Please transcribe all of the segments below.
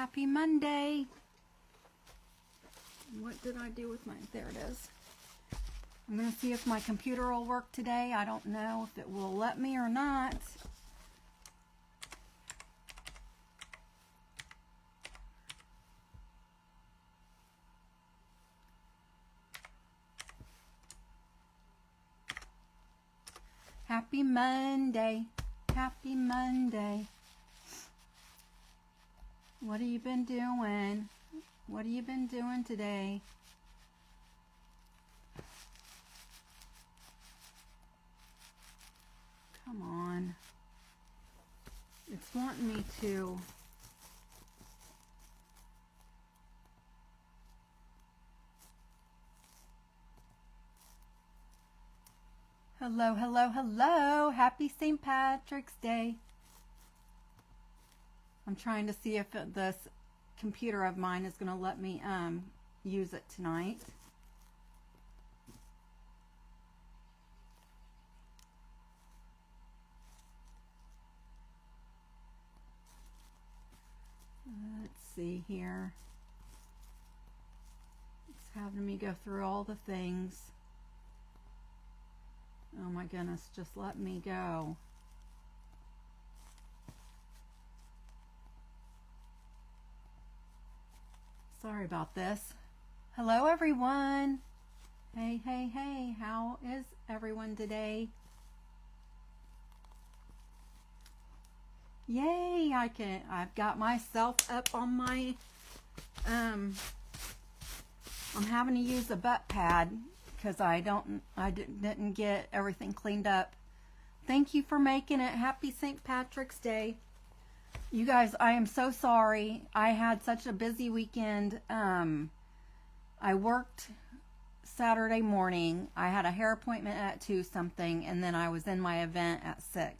Happy Monday. What did I do with my, there it is. I'm going to see if my computer will work today. I don't know if it will let me or not. Happy Monday. Happy Monday. What have you been doing? What have you been doing today? Come on. It's wanting me to. Hello, hello, hello. Happy St. Patrick's Day. I'm trying to see if this computer of mine is going to let me use it tonight. Let's see here. It's having me go through all the things. Oh my goodness, just let me go. Sorry about this. Hello everyone. Hey, hey, hey. How is everyone today? Yay, I've got myself up on my, I'm having to use a butt pad because I didn't get everything cleaned up. Thank you for making it. Happy St. Patrick's Day. You guys, I am so sorry. I had such a busy weekend. I worked Saturday morning. I had a hair appointment at 2 something, and then I was in my event at 6.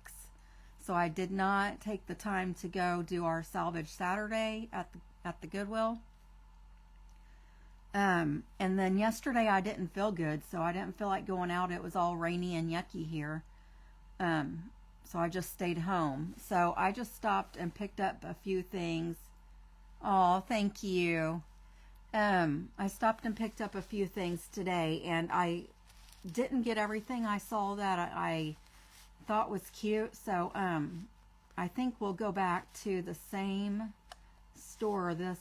So I did not take the time to go do our Salvage Saturday at the Goodwill. And then yesterday I didn't feel good, so I didn't feel like going out. It was all rainy and yucky here. So I just stayed home. So I just stopped and picked up a few things. Oh, thank you. I stopped and picked up a few things today, and I didn't get everything I saw that I thought was cute. So I think we'll go back to the same store this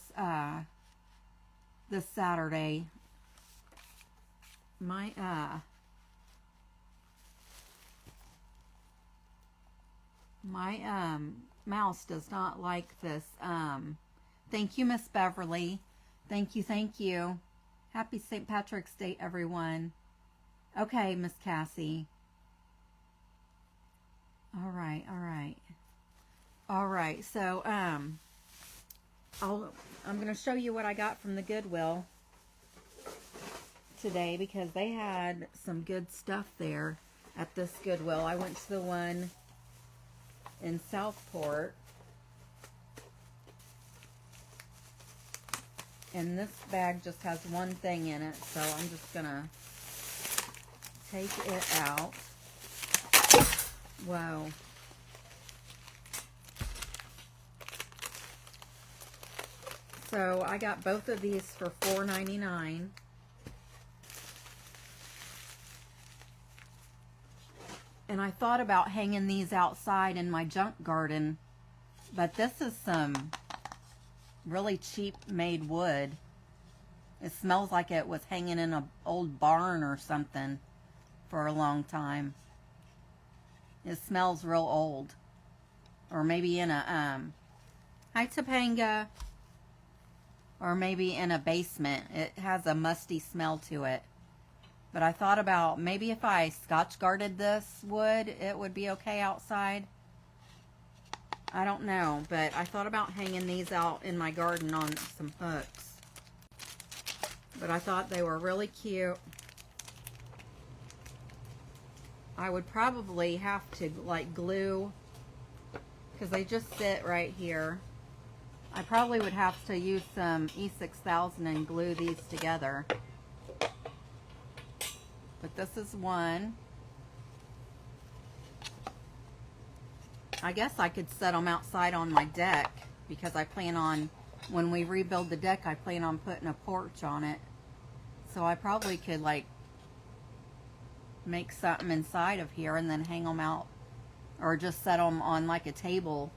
Saturday. My mouse does not like this. Thank you, Miss Beverly. Thank you, thank you. Happy St. Patrick's Day, everyone. Okay, Miss Cassie. All right, all right. All right, so I'm going to show you what I got from the Goodwill today because they had some good stuff there at this Goodwill. I went to the one in Southport, and this bag just has one thing in it, so I'm just gonna take it out. Whoa. So I got both of these for $4.99. And I thought about hanging these outside in my junk garden, but this is some really cheap made wood. It smells like it was hanging in an old barn or something for a long time. It smells real old. Or maybe in a, hi Topanga. Or maybe in a basement. It has a musty smell to it. But I thought about maybe if I Scotch guarded this wood, it would be okay outside. I don't know, but I thought about hanging these out in my garden on some hooks. But I thought they were really cute. I would probably have to like glue, because they just sit right here. I probably would have to use some E6000 and glue these together. But this is one. I guess I could set them outside on my deck because I plan on when we rebuild the deck, I plan on putting a porch on it. So I probably could like make something inside of here and then hang them out, or just set them on like a table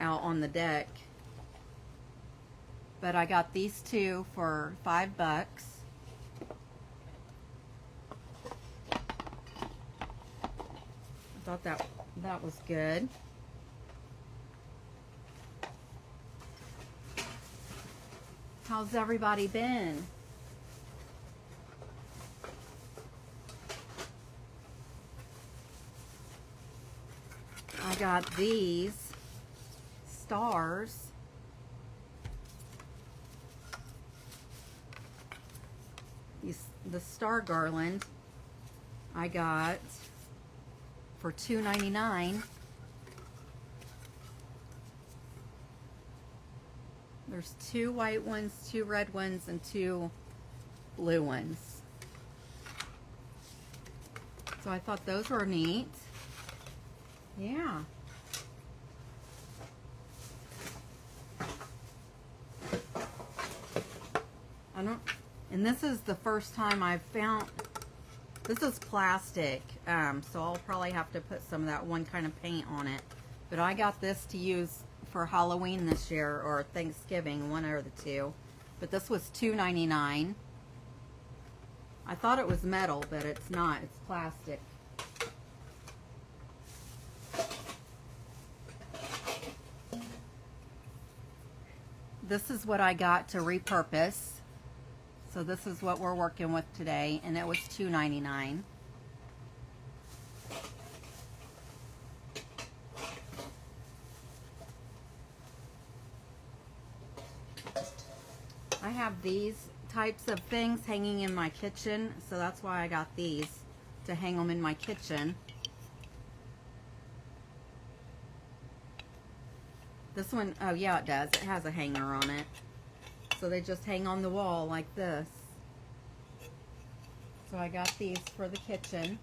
out on the deck. But I got these two for $5. I thought that was good. How's everybody been? I got these stars. The star garland I got for $2.99. There's 2 white ones, 2 red ones, and 2 blue ones. So I thought those were neat. Yeah. And this is the first time I've found, this is plastic, so I'll probably have to put some of that one kind of paint on it. But I got this to use for Halloween this year, or Thanksgiving, one or the two. But this was $2.99. I thought it was metal, but it's not, it's plastic. This is what I got to repurpose. So this is what we're working with today, and it was $2.99. I have these types of things hanging in my kitchen, so that's why I got these, to hang them in my kitchen. This one, oh yeah, it does. It has a hanger on it. So they just hang on the wall like this. So I got these for the kitchen.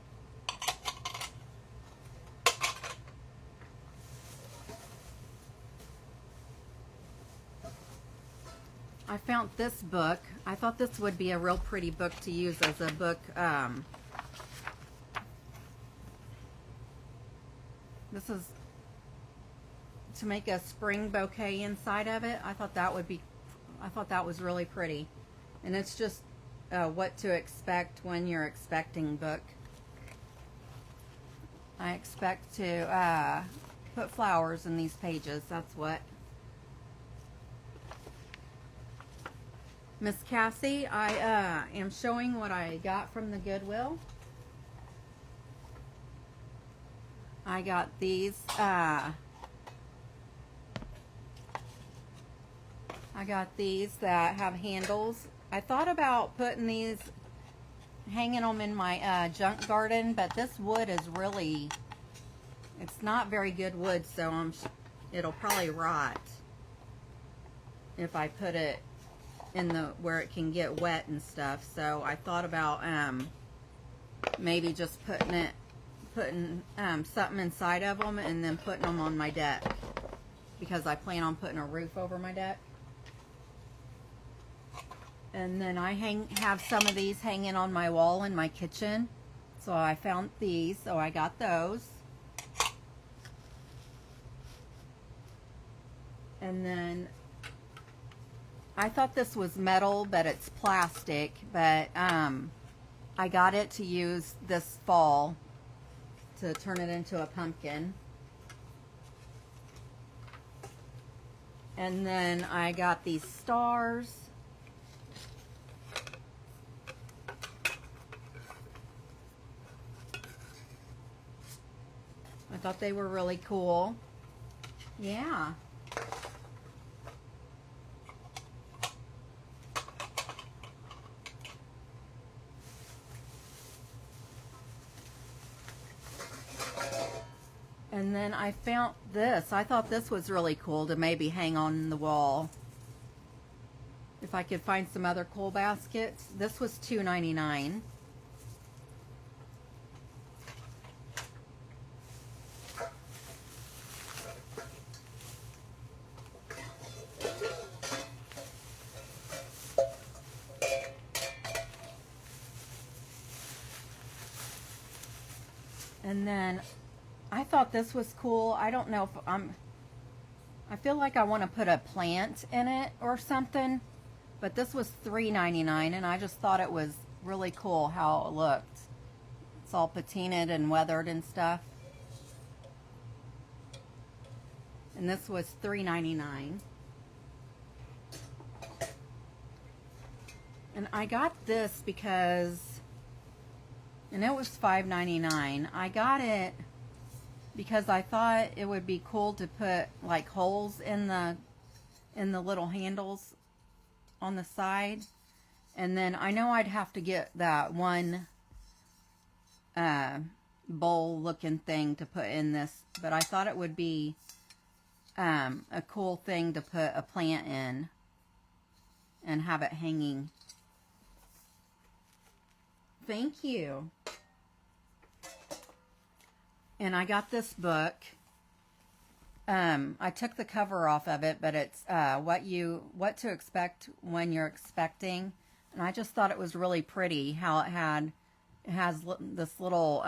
I found this book. I thought this would be a real pretty book to use as a book. This is to make a spring bouquet inside of it. I thought that was really pretty. And it's just what to expect when you're expecting book. I expect to put flowers in these pages. That's what. Miss Cassie, I am showing what I got from the Goodwill. I got these. I got these that have handles. I thought about putting these, hanging them in my junk garden, but this wood is really, it's not very good wood, so it'll probably rot if I put it in the where it can get wet and stuff. So I thought about maybe just putting something inside of them and then putting them on my deck, because I plan on putting a roof over my deck. And then I have some of these hanging on my wall in my kitchen. So I found these, so I got those. And then I thought this was metal, but it's plastic. But I got it to use this fall to turn it into a pumpkin. And then I got these stars. I thought they were really cool. Yeah. And then I found this. I thought this was really cool to maybe hang on the wall. If I could find some other cool baskets. This was $2.99. And then I thought this was cool. I don't know if I feel like I want to put a plant in it or something, but this was $3.99, and I just thought it was really cool how it looked. It's all patinaed and weathered and stuff. And this was $3.99. And I got this because, and it was $5.99. I got it because I thought it would be cool to put like holes in the little handles on the side. And then I know I'd have to get that one bowl looking thing to put in this, but I thought it would be a cool thing to put a plant in and have it hanging. Thank you. And I got this book. I took the cover off of it, but it's what to expect when you're expecting. And I just thought it was really pretty how it has this little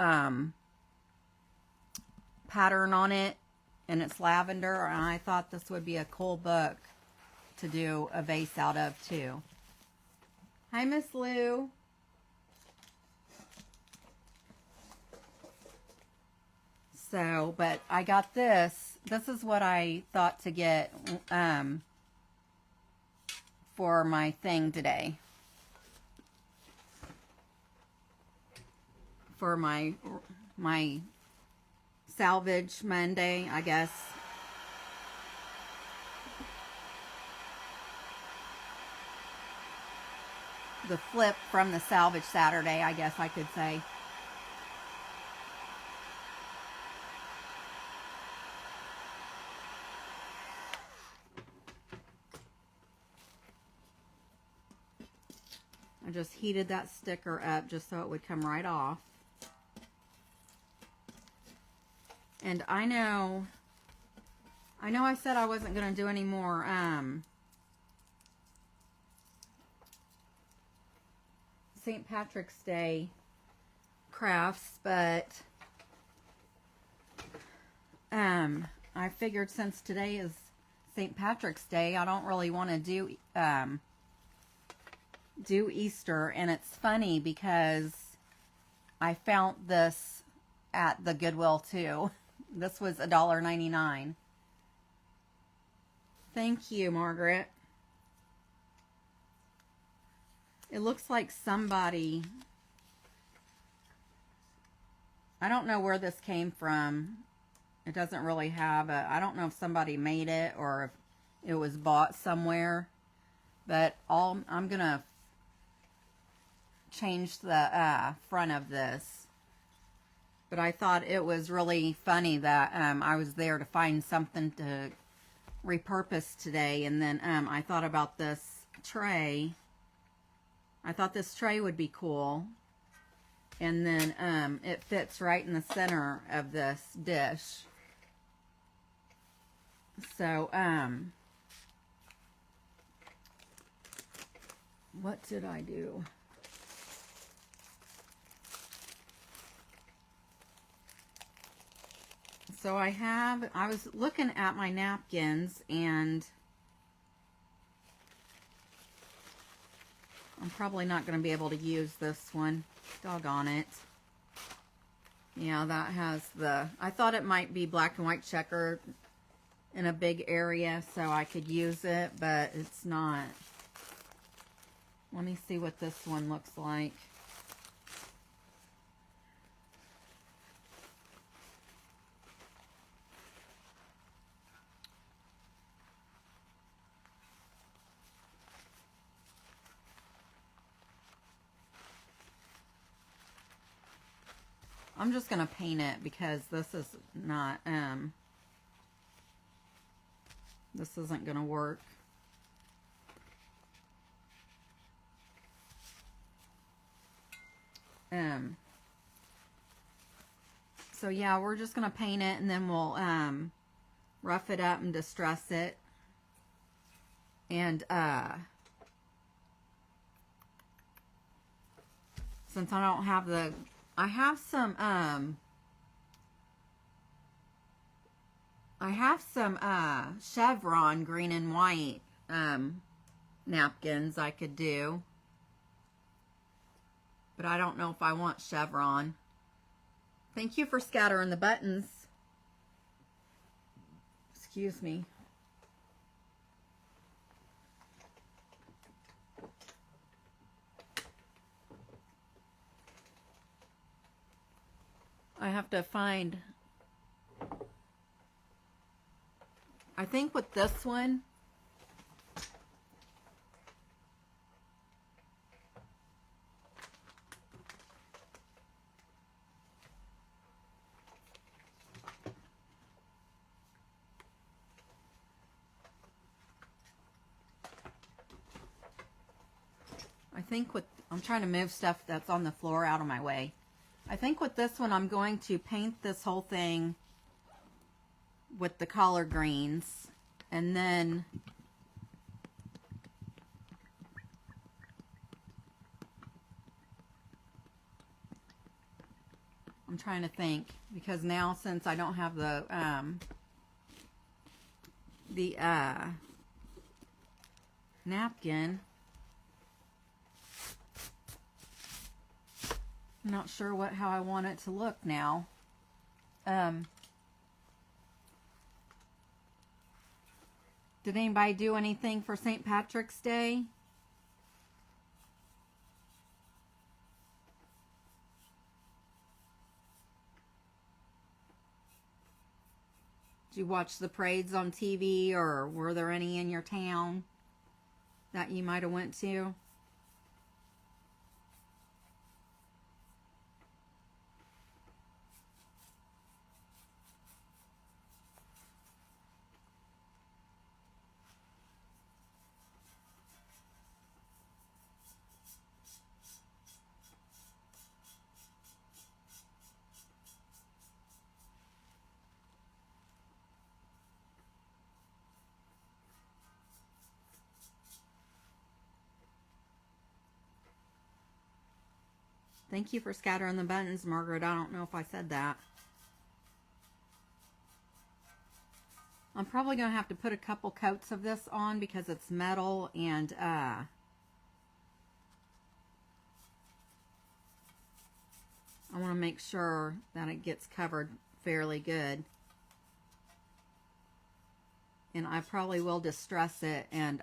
pattern on it, and it's lavender. And I thought this would be a cool book to do a vase out of too. Hi, Miss Lou. So, but I got this. This is what I thought to get for my thing today. For my salvage Monday, I guess. The flip from the salvage Saturday, I guess I could say. I just heated that sticker up just so it would come right off. And I know I said I wasn't going to do any more St. Patrick's Day crafts, but I figured since today is St. Patrick's Day, I don't really want to do Easter. And it's funny because I found this at the Goodwill too. This was $1.99. Thank you, Margaret. It looks like somebody, I don't know where this came from. It doesn't really have I don't know if somebody made it or if it was bought somewhere. But I'm going to change the front of this. But I thought it was really funny that I was there to find something to repurpose today. And then I thought about this tray. I thought this tray would be cool. And then it fits right in the center of this dish. So, what did I do? So I was looking at my napkins, and I'm probably not going to be able to use this one. Doggone it. Yeah, that has I thought it might be black and white checker in a big area so I could use it, but it's not. Let me see what this one looks like. I'm just going to paint it because this is not, this isn't going to work. So yeah, we're just going to paint it, and then we'll rough it up and distress it. And since I don't have I have some I have some chevron green and white napkins I could do, but I don't know if I want chevron. Thank you for scattering the buttons. Excuse me. I have to find, I think with this one, I'm trying to move stuff that's on the floor out of my way. I think with this one, I'm going to paint this whole thing with the collard greens, and then I'm trying to think, because now since I don't have the napkin, I'm not sure how I want it to look now. Did anybody do anything for St. Patrick's Day? Did you watch the parades on TV, or were there any in your town that you might have went to? Thank you for scattering the buttons, Margaret. I don't know if I said that. I'm probably going to have to put a couple coats of this on because it's metal, and I want to make sure that it gets covered fairly good. And I probably will distress it and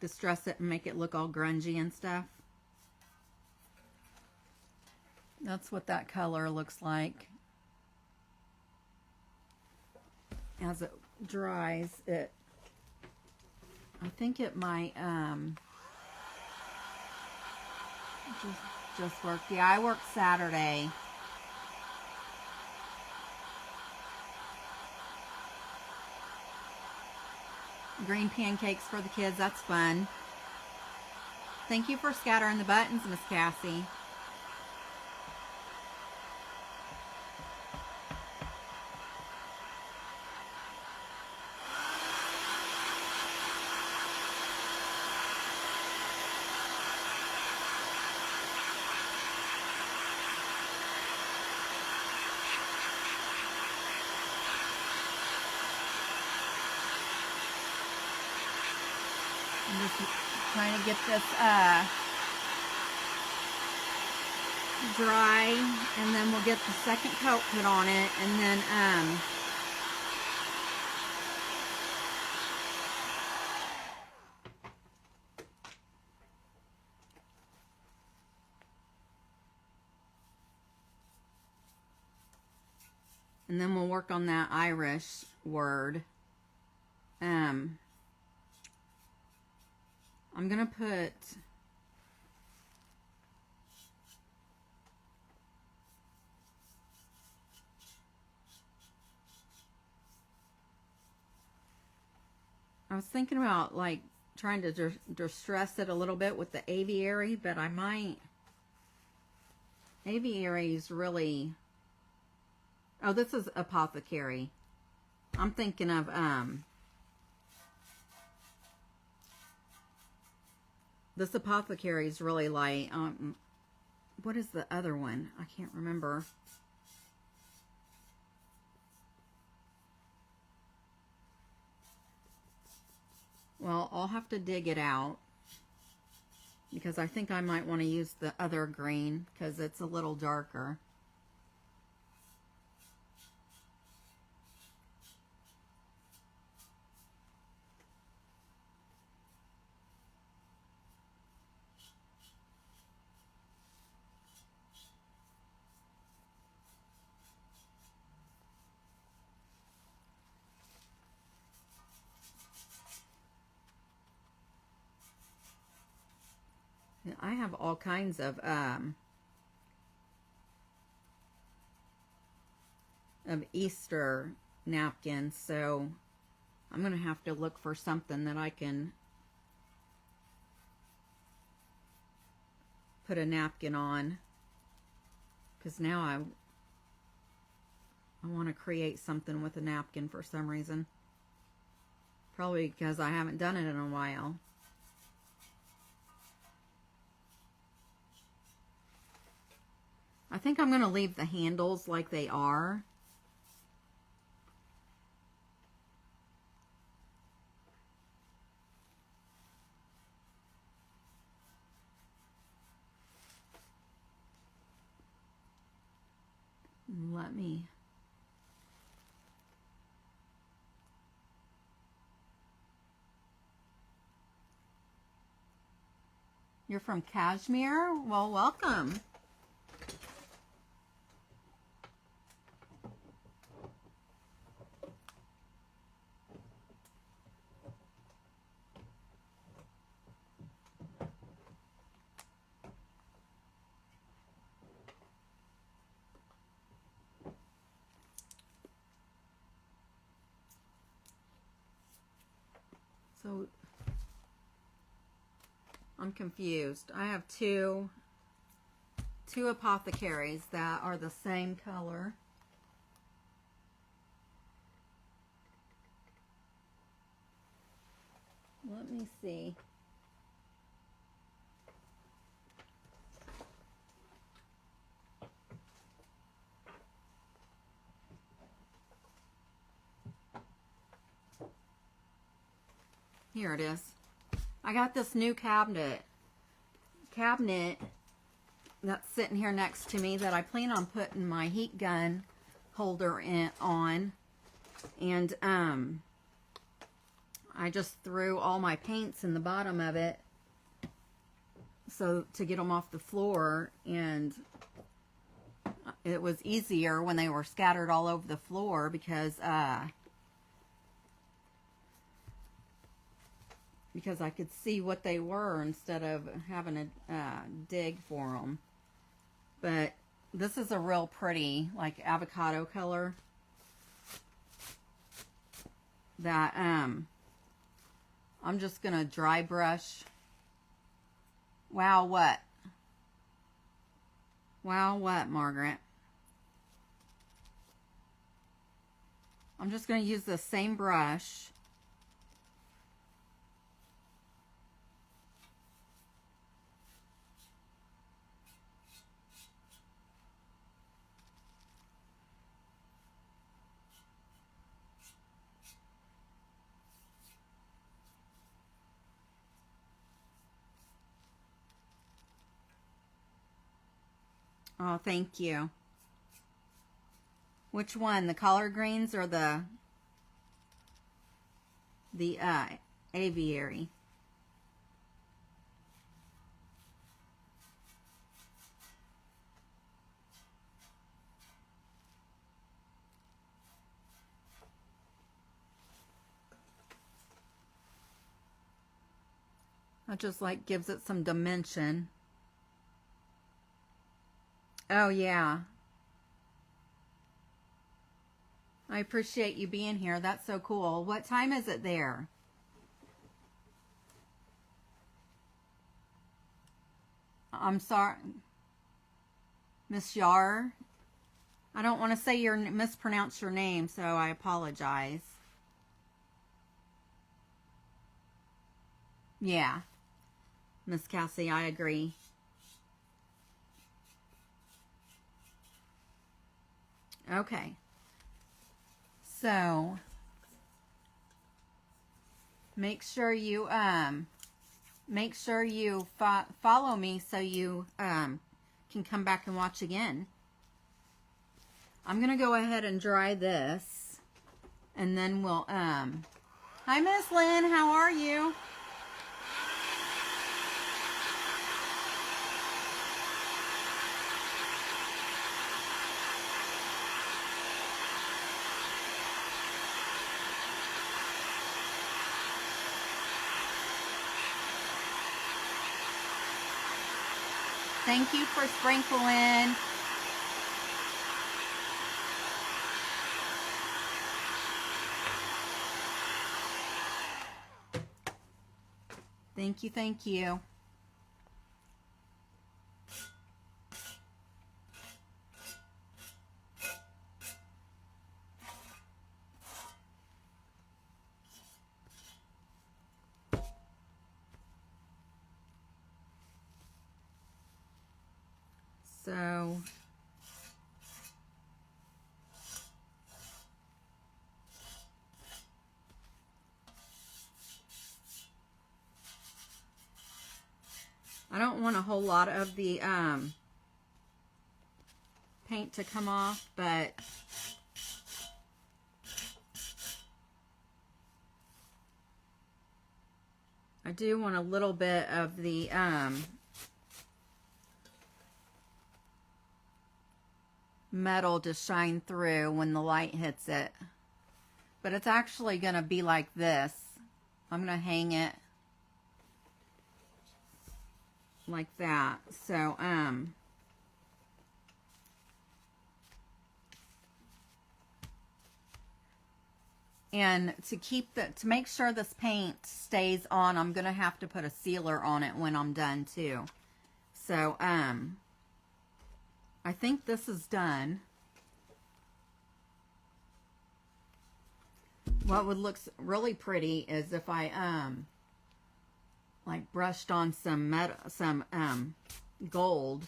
distress it and make it look all grungy and stuff. That's what that color looks like. As it dries, I think it might just work. Yeah, I work Saturday. Green pancakes for the kids, that's fun. Thank you for scattering the buttons, Miss Cassie. I'm just trying to get this dry, and then we'll get the second coat put on it, and then we'll work on that Irish word. I'm gonna put I was thinking about like trying to distress it a little bit with the aviary, but I might. Aviary is really. Oh, this is apothecary. I'm thinking of This apothecary is really light. What is the other one? I can't remember. Well, I'll have to dig it out because I think I might want to use the other green because it's a little darker. I have all kinds of Easter napkins, so I'm going to have to look for something that I can put a napkin on, because now I want to create something with a napkin for some reason. Probably because I haven't done it in a while. I think I'm going to leave the handles like they are. Let me... You're from Kashmir? Well, welcome. So, I'm confused. I have two apothecaries that are the same color. Let me see. Here it is. I got this new cabinet that's sitting here next to me that I plan on putting my heat gun holder on. And I just threw all my paints in the bottom of it so to get them off the floor, and it was easier when they were scattered all over the floor because I could see what they were instead of having to dig for them. But this is a real pretty, like, avocado color that I'm just gonna dry brush. Wow, what? Wow, what, Margaret? I'm just gonna use the same brush. Oh, thank you. Which one? The collard greens or the aviary? That just like gives it some dimension. Oh, yeah. I appreciate you being here. That's so cool. What time is it there? I'm sorry. Miss Yar. I don't want to mispronounce your name, so I apologize. Yeah. Miss Cassie, I agree. Okay. So make sure you follow me so you can come back and watch again. I'm gonna go ahead and dry this, and then we'll hi Miss Lynn, how are you? Thank you for sprinkling. Thank you, thank you. So I don't want a whole lot of the paint to come off, but I do want a little bit of the metal to shine through when the light hits it. But it's actually going to be like this. I'm going to hang it like that. So, and to make sure this paint stays on, I'm going to have to put a sealer on it when I'm done too. So, I think this is done. What would look really pretty is if I like brushed on some gold,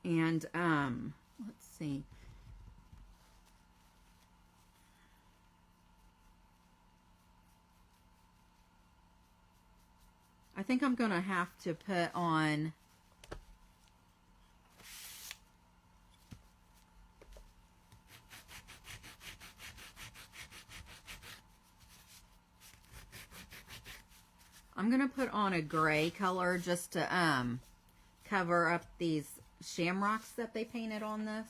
and let's see. I think I'm gonna have to put on a gray color just to cover up these shamrocks that they painted on this.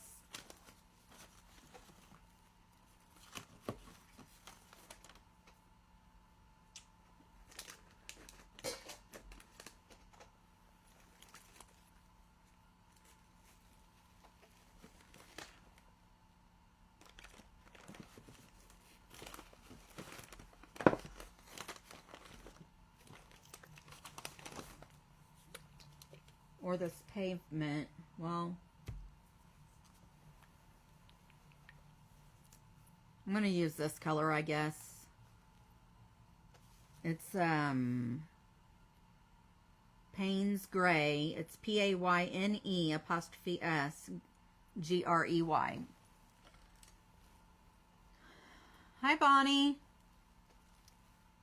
Or this pavement. Well, I'm going to use this color, I guess. It's Payne's Gray. It's PAYNE''S-GREY. Hi, Bonnie.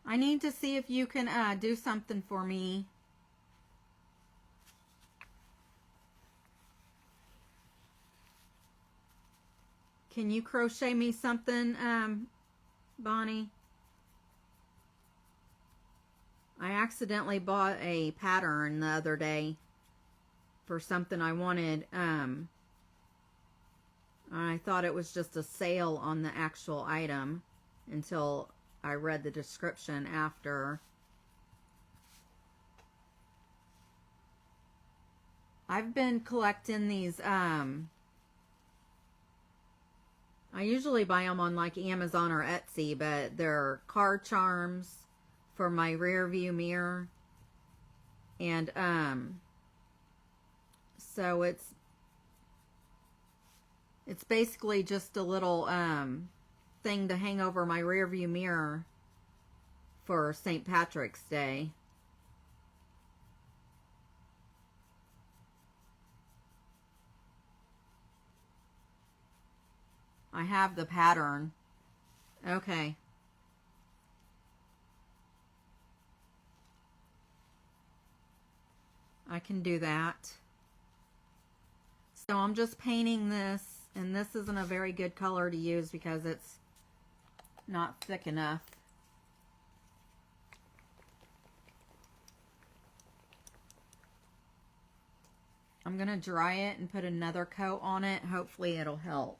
I need to see if you can do something for me. Can you crochet me something, Bonnie? I accidentally bought a pattern the other day for something I wanted. I thought it was just a sale on the actual item until I read the description after. I've been collecting these, I usually buy them on like Amazon or Etsy, but they're card charms for my rear view mirror. And so it's basically just a little thing to hang over my rear view mirror for St. Patrick's Day. I have the pattern. Okay. I can do that. So I'm just painting this, and this isn't a very good color to use because it's not thick enough. I'm going to dry it and put another coat on it. Hopefully it'll help.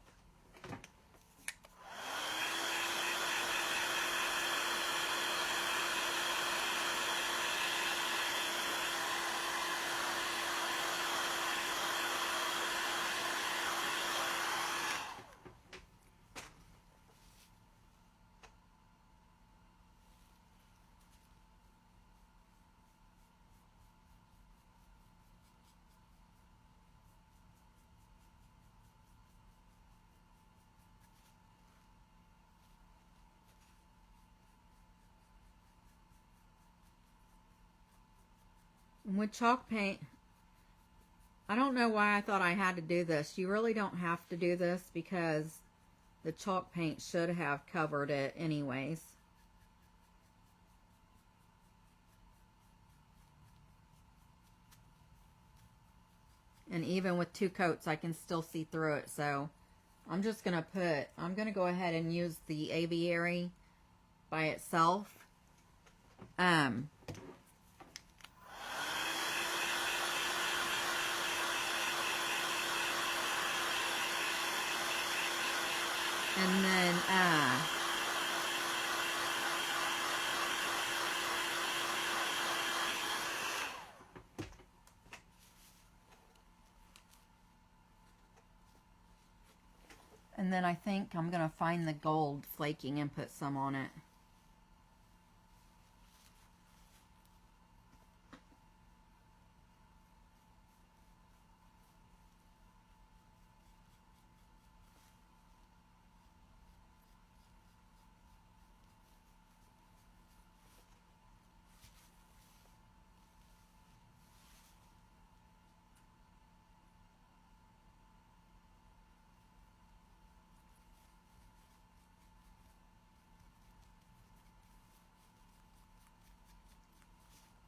And with chalk paint, I don't know why I thought I had to do this. You really don't have to do this because the chalk paint should have covered it anyways. And even with 2 coats, I can still see through it. So I'm just going to I'm going to go ahead and use the aviary by itself. And then, I think I'm going to find the gold flaking and put some on it.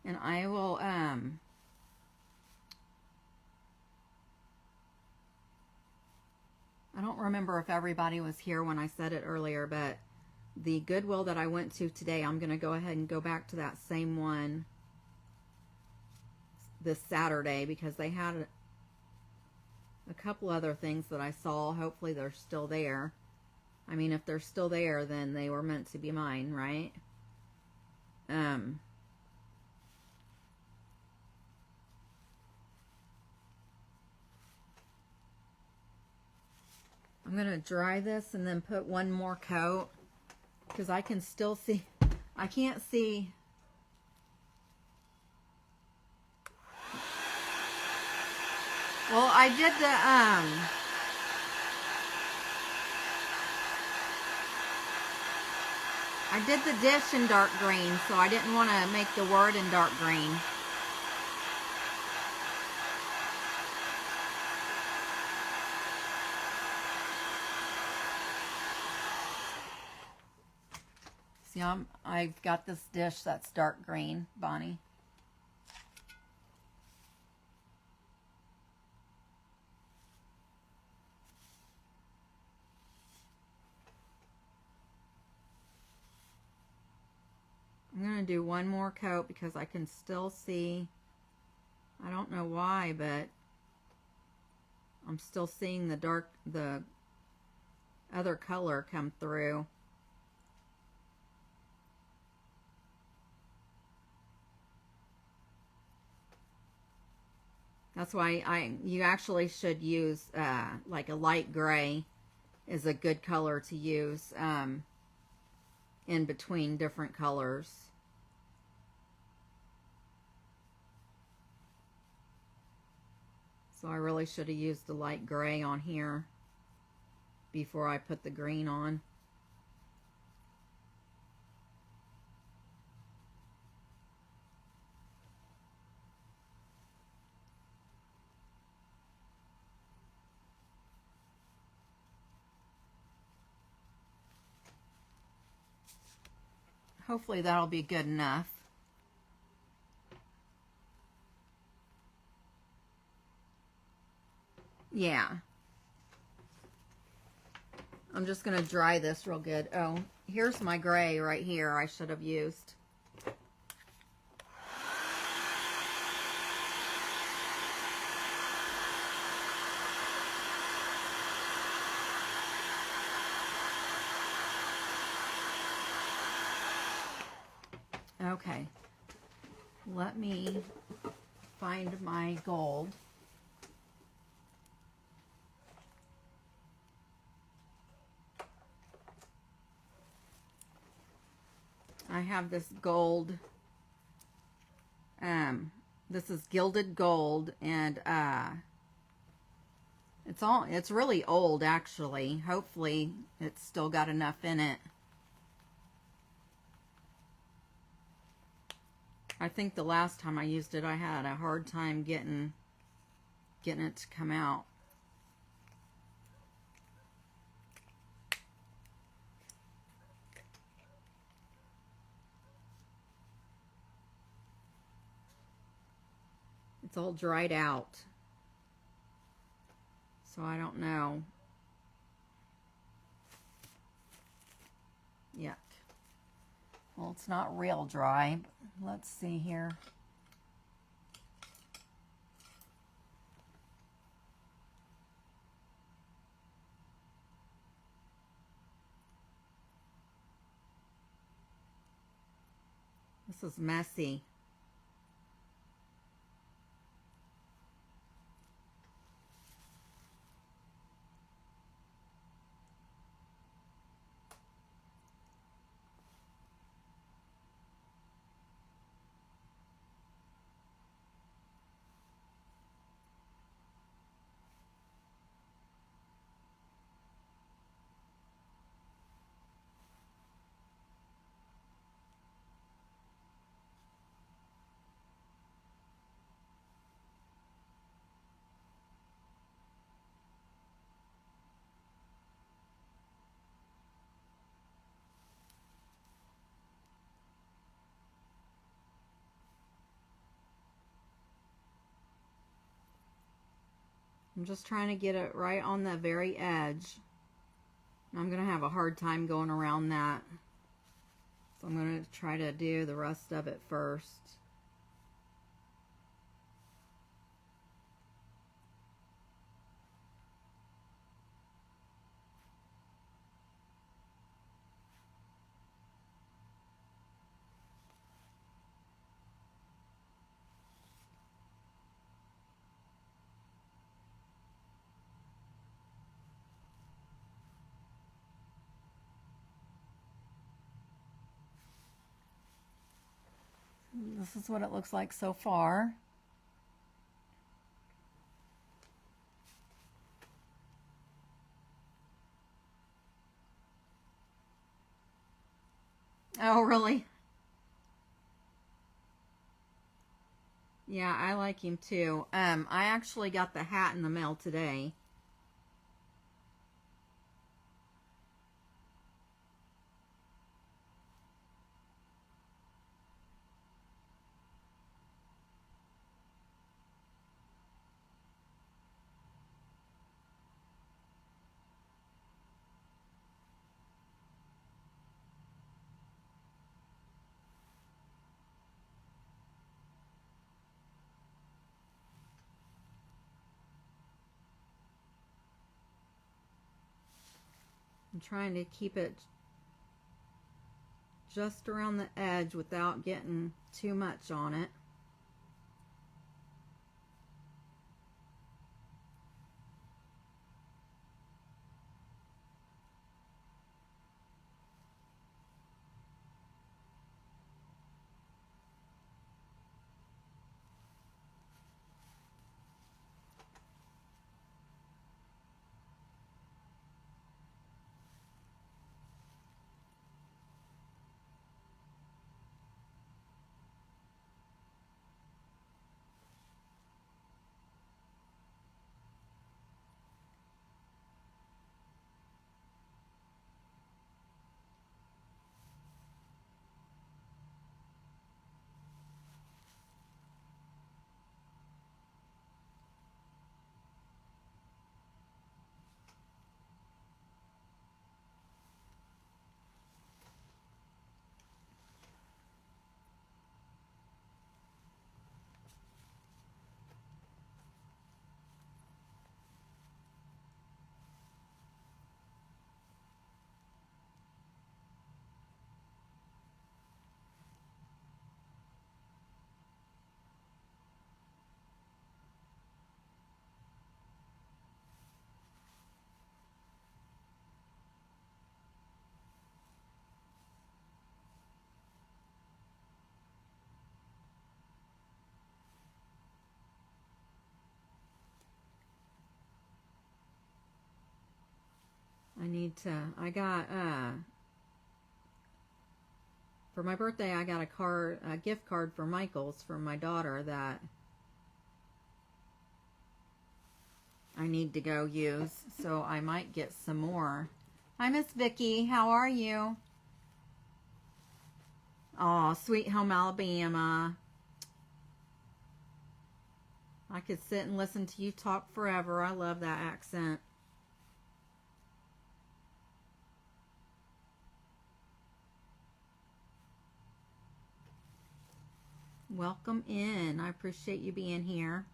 And I will, I don't remember if everybody was here when I said it earlier, but the Goodwill that I went to today, I'm going to go ahead and go back to that same one this Saturday because they had a couple other things that I saw. Hopefully they're still there. I mean, if they're still there, then they were meant to be mine, right? I'm going to dry this and then put one more coat because I can still see, I can't see. Well, I did the dish in dark green, so I didn't want to make the word in dark green. See, I've got this dish that's dark green, Bonnie. I'm going to do one more coat because I can still see, I don't know why, but I'm still seeing the other color come through. That's why you actually should use like a light gray is a good color to use in between different colors. So I really should have used the light gray on here before I put the green on. hopefully that'll be good enough. Yeah. I'm just going to dry this real good. Oh, here's my gray right here I should have used. Okay. Let me find my gold. I have this gold, this is gilded gold, and it's really old actually. Hopefully it's still got enough in it. I think the last time I used it I had a hard time getting it to come out. It's all dried out, so I don't know yet. Well, it's not real dry. Let's see here. This is messy. I'm just trying to get it right on the very edge. I'm going to have a hard time going around that. So I'm going to try to do the rest of it first. This is what it looks like so far. Oh, really? Yeah, I like him too. I actually got the hat in the mail today. I'm trying to keep it just around the edge without getting too much on it. need to, I got, for my birthday, I got a gift card for Michael's from my daughter that I need to go use. So I might get some more. Hi, Miss Vicky. How are you? Oh, Sweet Home Alabama. I could sit and listen to you talk forever. I love that accent. Welcome in. I appreciate you being here.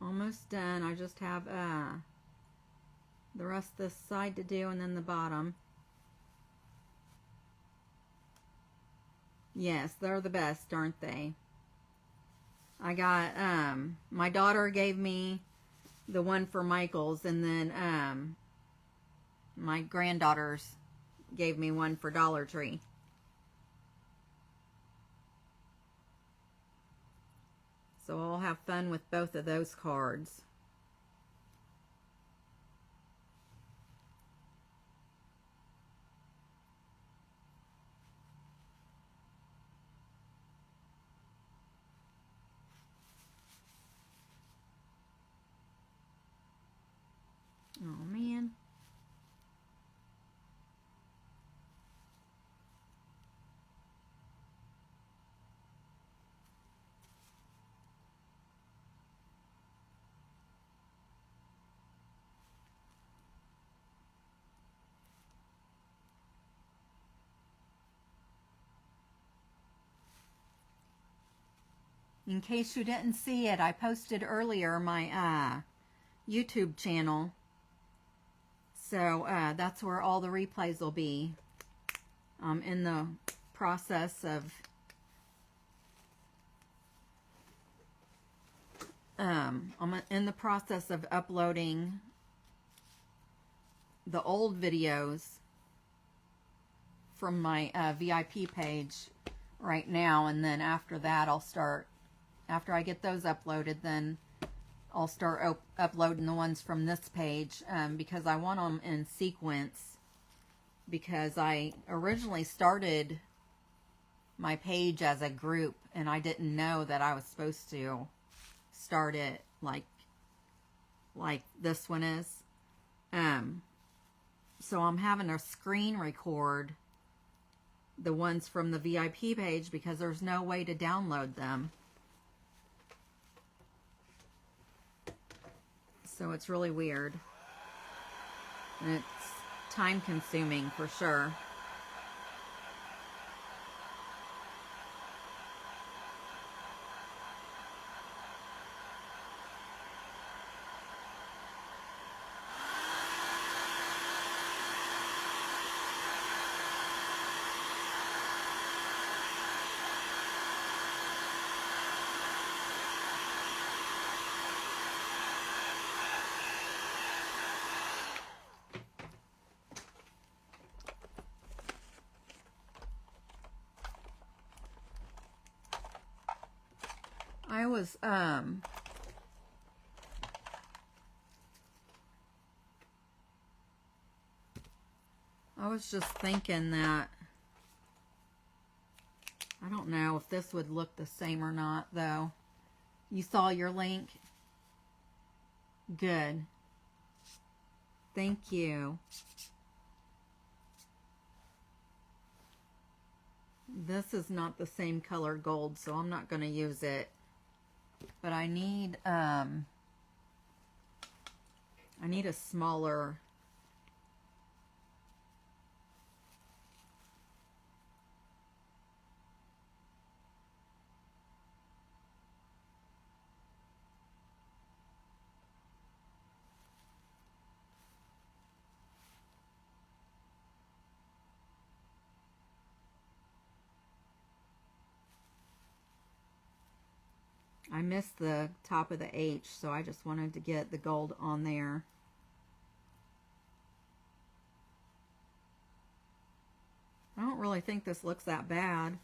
Almost done. I just have the rest of this side to do, and then the bottom. Yes, they're the best, aren't they? I got my daughter gave me the one for Michael's, and then my granddaughters gave me one for Dollar Tree. So I'll have fun with both of those cards. Oh man. In case you didn't see it, I posted earlier my YouTube channel. So that's where all the replays will be. I'm in the process of uploading the old videos from my VIP page right now, and then after that after I get those uploaded, then I'll start uploading the ones from this page, because I want them in sequence, because I originally started my page as a group, and I didn't know that I was supposed to start it like this one is. So I'm having to screen record the ones from the VIP page because there's no way to download them. So it's really weird. And it's time consuming for sure. I was just thinking that, I don't know if this would look the same or not, though. You saw your link? Good. Thank you. This is not the same color gold, so I'm not going to use it. But I need a smaller I missed the top of the H, so I just wanted to get the gold on there. really think this looks that bad.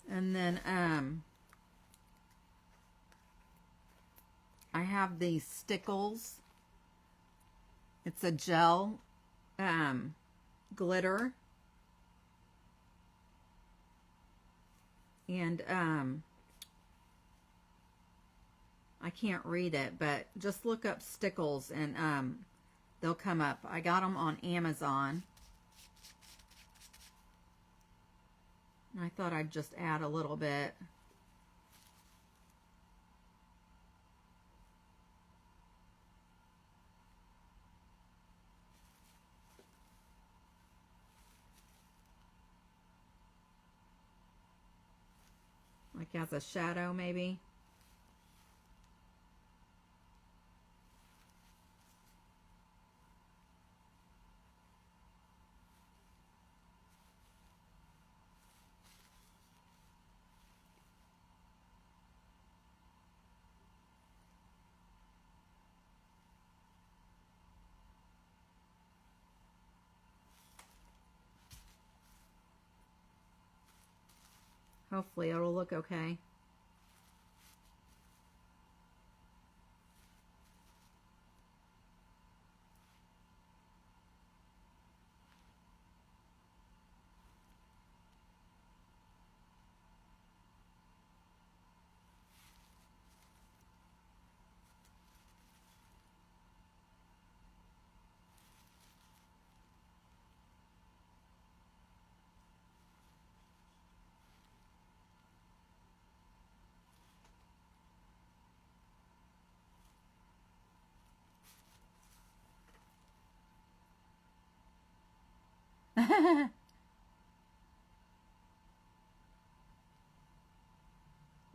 And then I have these stickles. It's a gel glitter. And I can't read it, but just look up stickles and they'll come up. I got them on Amazon. I thought I'd just add a little bit. Like as a shadow, maybe. Hopefully it'll look okay.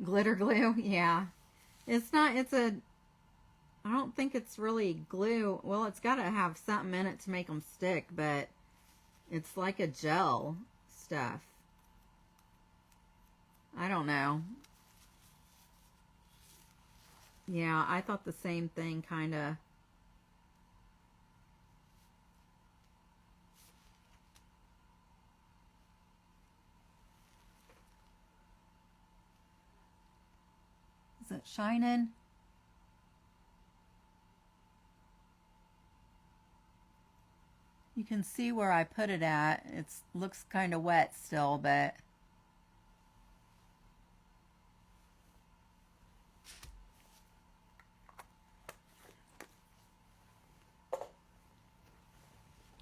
Glitter glue, yeah. It's not, I don't think it's really glue. Well, it's got to have something in it to make them stick, but it's like a gel stuff. I don't know. Yeah, I thought the same thing, kind of. Is it shining? You can see where I put it at. It looks kind of wet still, but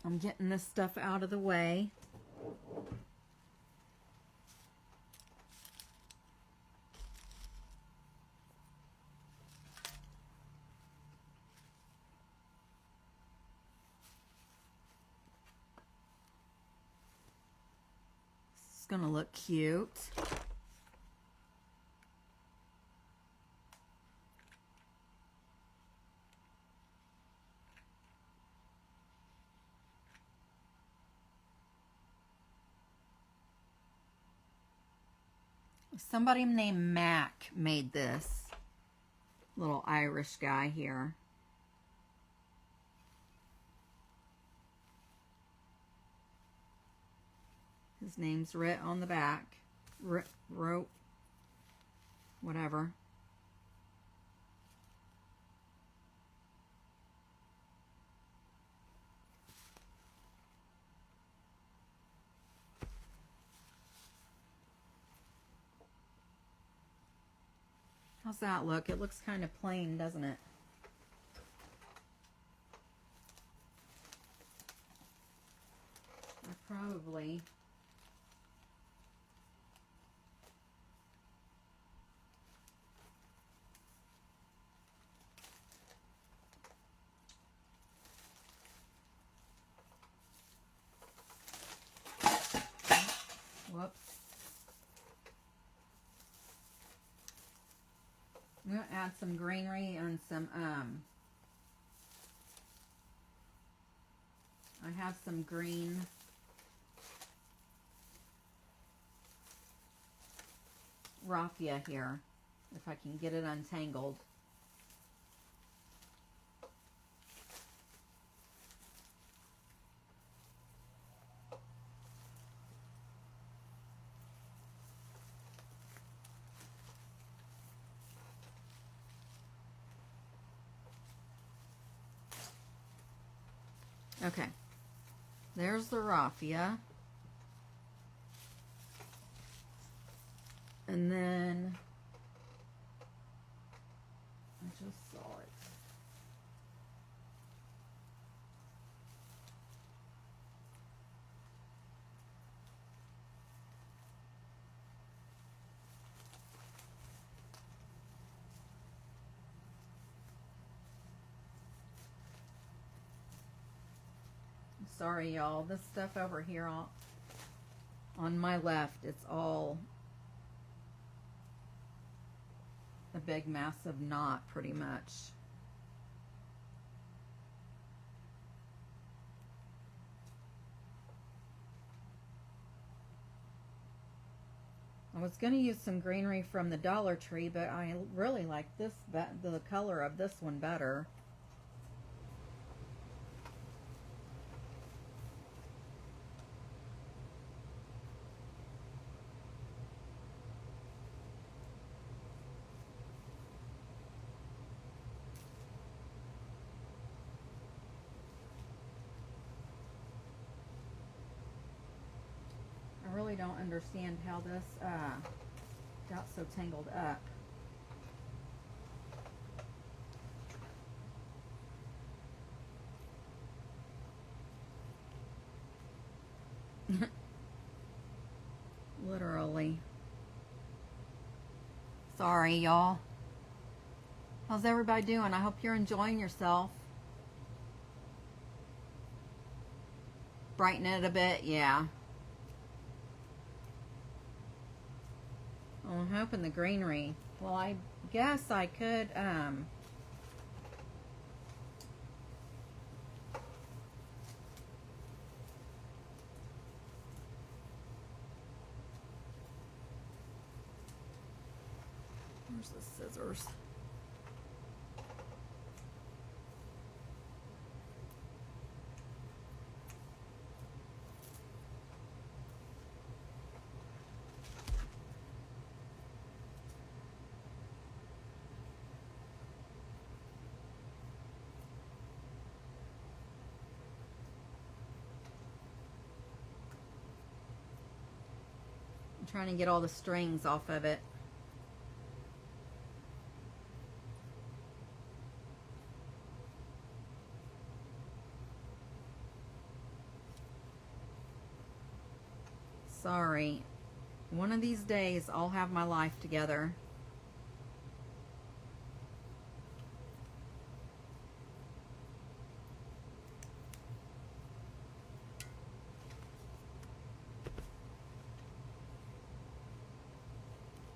I'm getting this stuff out of the way. It's gonna look cute. Somebody named Mac made this. Little Irish guy here. His name's writ on the back. Wrote. Whatever. How's that look? It looks kind of plain, doesn't it? I probably... Whoops. I'm going to add some greenery and some, I have some green raffia here, if I can get it untangled. Okay, there's the raffia. And then I just saw it. Sorry, y'all. This stuff over here on my left, it's all a big massive knot pretty much. I was going to use some greenery from the Dollar Tree, but I really like this, the color of this one better. I really don't understand how this got so tangled up. Literally. Sorry, y'all. How's everybody doing? I hope you're enjoying yourself. Brighten it a bit, yeah. Well, I'm hoping the greenery. Well, I guess I could, where's the scissors? I'm trying to get all the strings off of it. Sorry. One of these days I'll have my life together.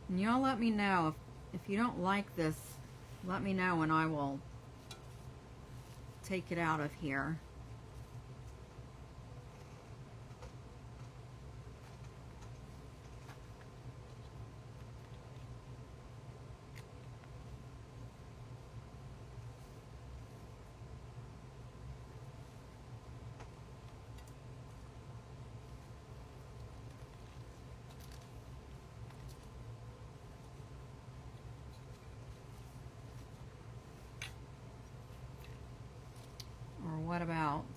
And y'all let me know if you don't like this, let me know and I will take it out of here. Or what about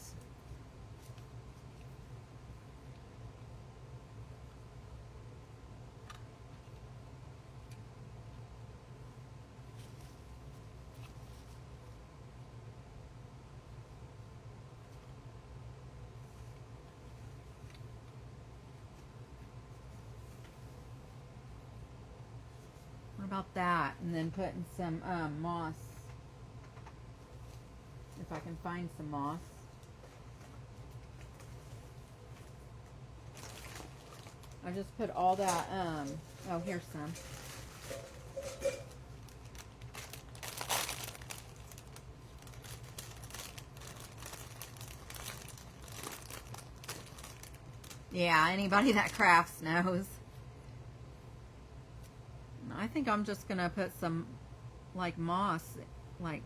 that? And then putting some moss, if I can find some moss. I just put all that, oh, here's some. Yeah, anybody that crafts knows. I think I'm just gonna put some like moss, like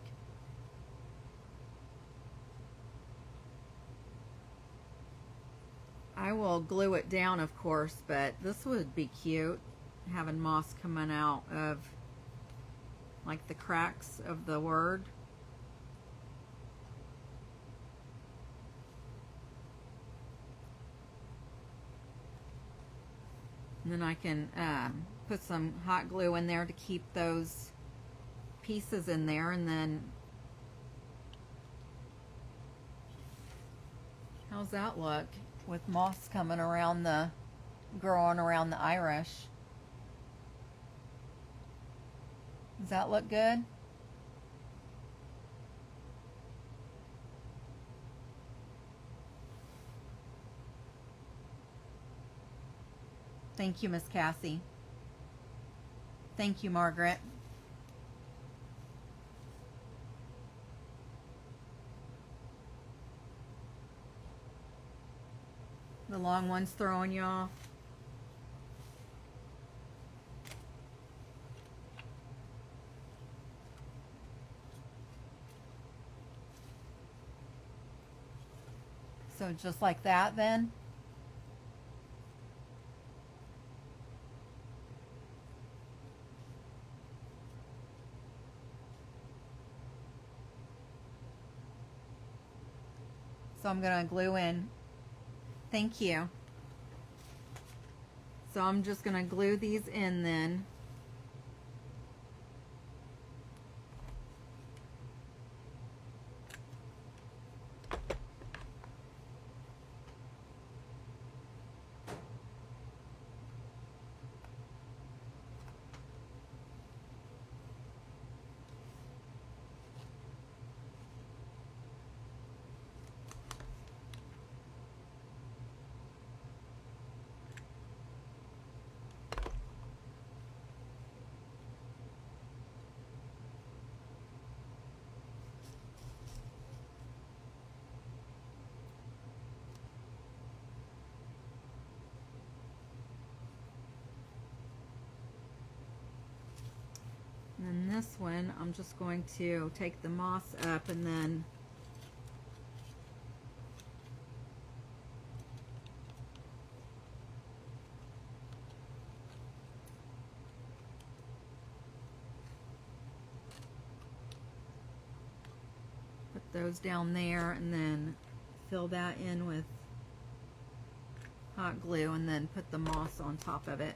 I will glue it down of course, but this would be cute, having moss coming out of like the cracks of the word. And then I can put some hot glue in there to keep those pieces in there, and then how's that look with moss coming around growing around the Irish? Does that look good? Thank you, Miss Cassie. Thank you, Margaret. The long one's throwing you off. So just like that then. So I'm going to glue in. Thank you. So I'm just going to glue these in then. And then this one, I'm just going to take the moss up and then put those down there, and then fill that in with hot glue, and then put the moss on top of it.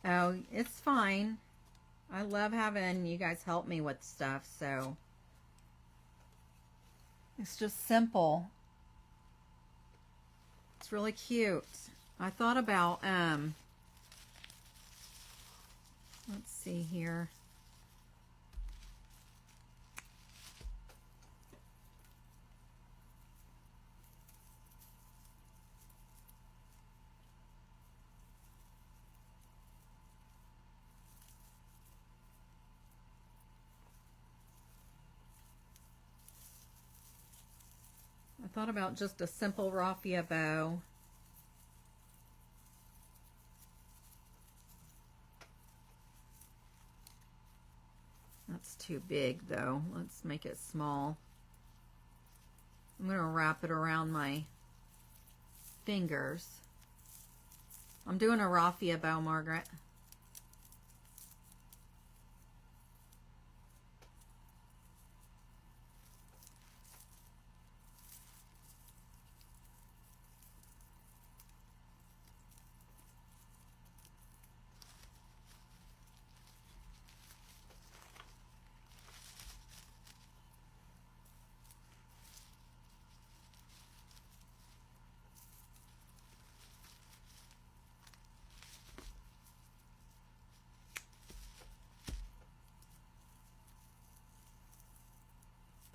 Oh, it's fine. I love having you guys help me with stuff, so it's just simple. It's really cute. I thought about, let's see here. I thought about just a simple raffia bow. That's too big though. Let's make it small. I'm going to wrap it around my fingers. I'm doing a raffia bow, Margaret.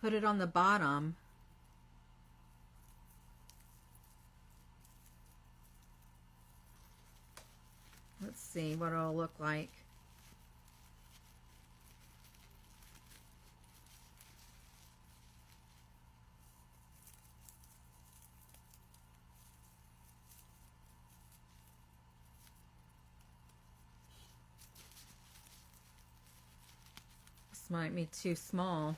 Put it on the bottom. Let's see what it'll look like. This might be too small.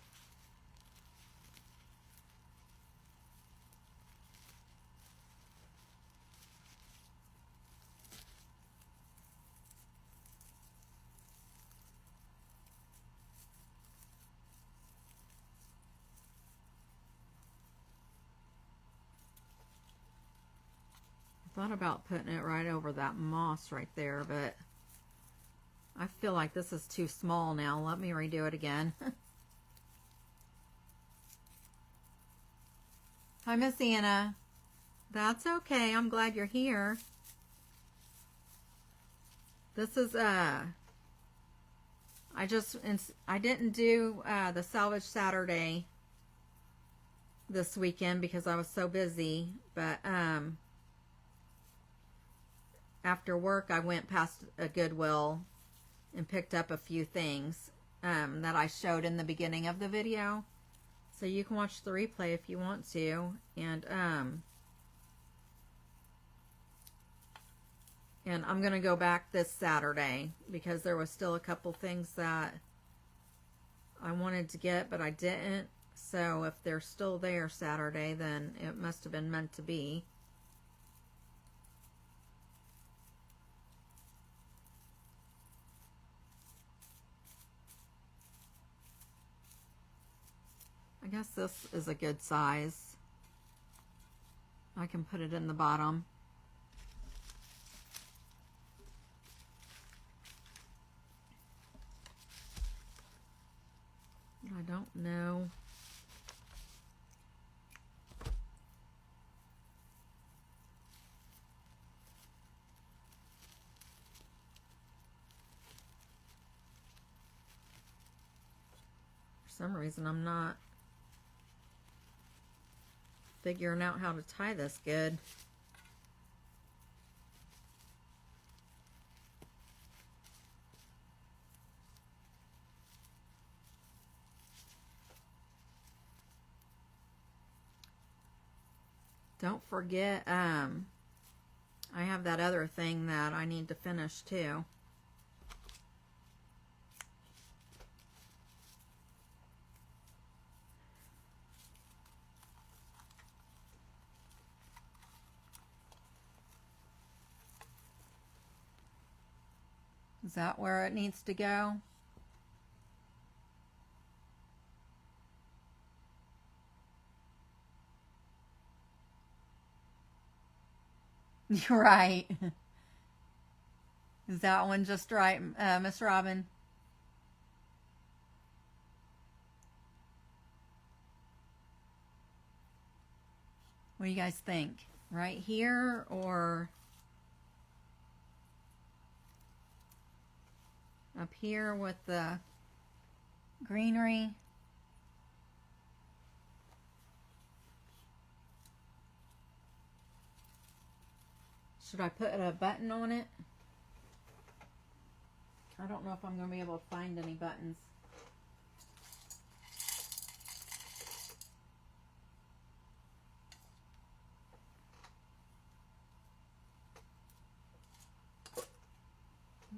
Thought about putting it right over that moss right there, but I feel like this is too small now. Let me redo it again. Hi, Miss Anna. That's okay. I'm glad you're here. This is, I didn't do the Salvage Saturday this weekend because I was so busy, but after work I went past a Goodwill and picked up a few things that I showed in the beginning of the video. So you can watch the replay if you want to. And I'm going to go back this Saturday because there was still a couple things that I wanted to get, but I didn't. So if they're still there Saturday, then it must have been meant to be. I guess this is a good size. I can put it in the bottom. I don't know. For some reason I'm not figuring out how to tie this good. Don't forget, I have that other thing that I need to finish too. Is that where it needs to go? You're right. Is that one just right, Miss Robin? What do you guys think? Right here or up here with the greenery? Should I put a button on it? I don't know if I'm going to be able to find any buttons.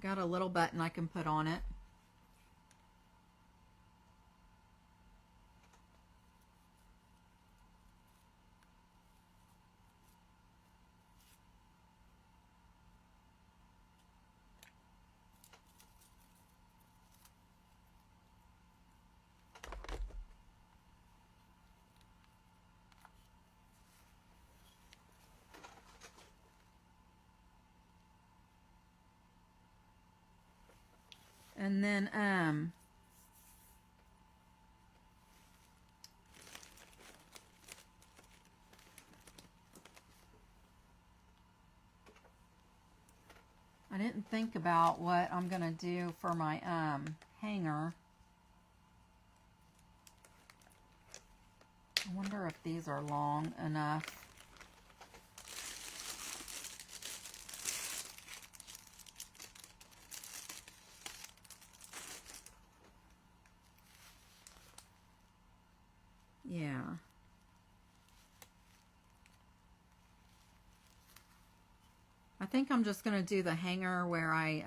Got a little button I can put on it. And then, I didn't think about what I'm going to do for my hanger. I wonder if these are long enough. Yeah. I think I'm just going to do the hanger where I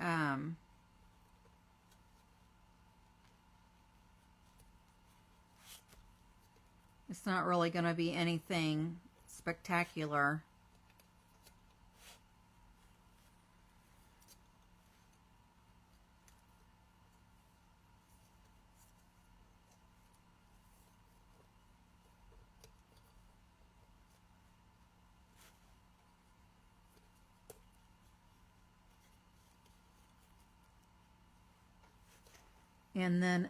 it's not really going to be anything spectacular. And then,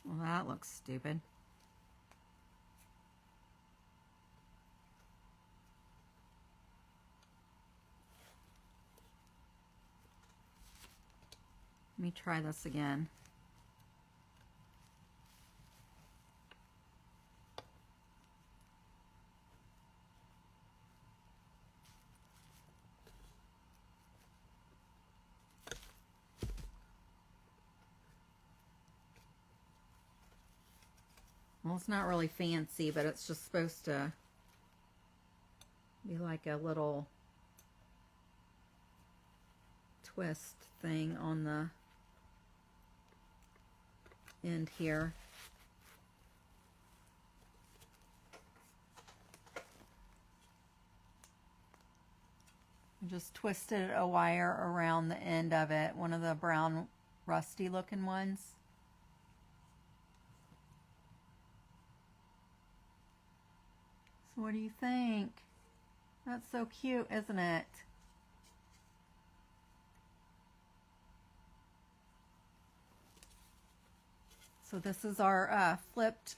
well, that looks stupid. Let me try this again. Well, it's not really fancy, but it's just supposed to be like a little twist thing on the end here. I just twisted a wire around the end of it, one of the brown rusty looking ones. So what do you think? That's so cute, isn't it? So this is our flipped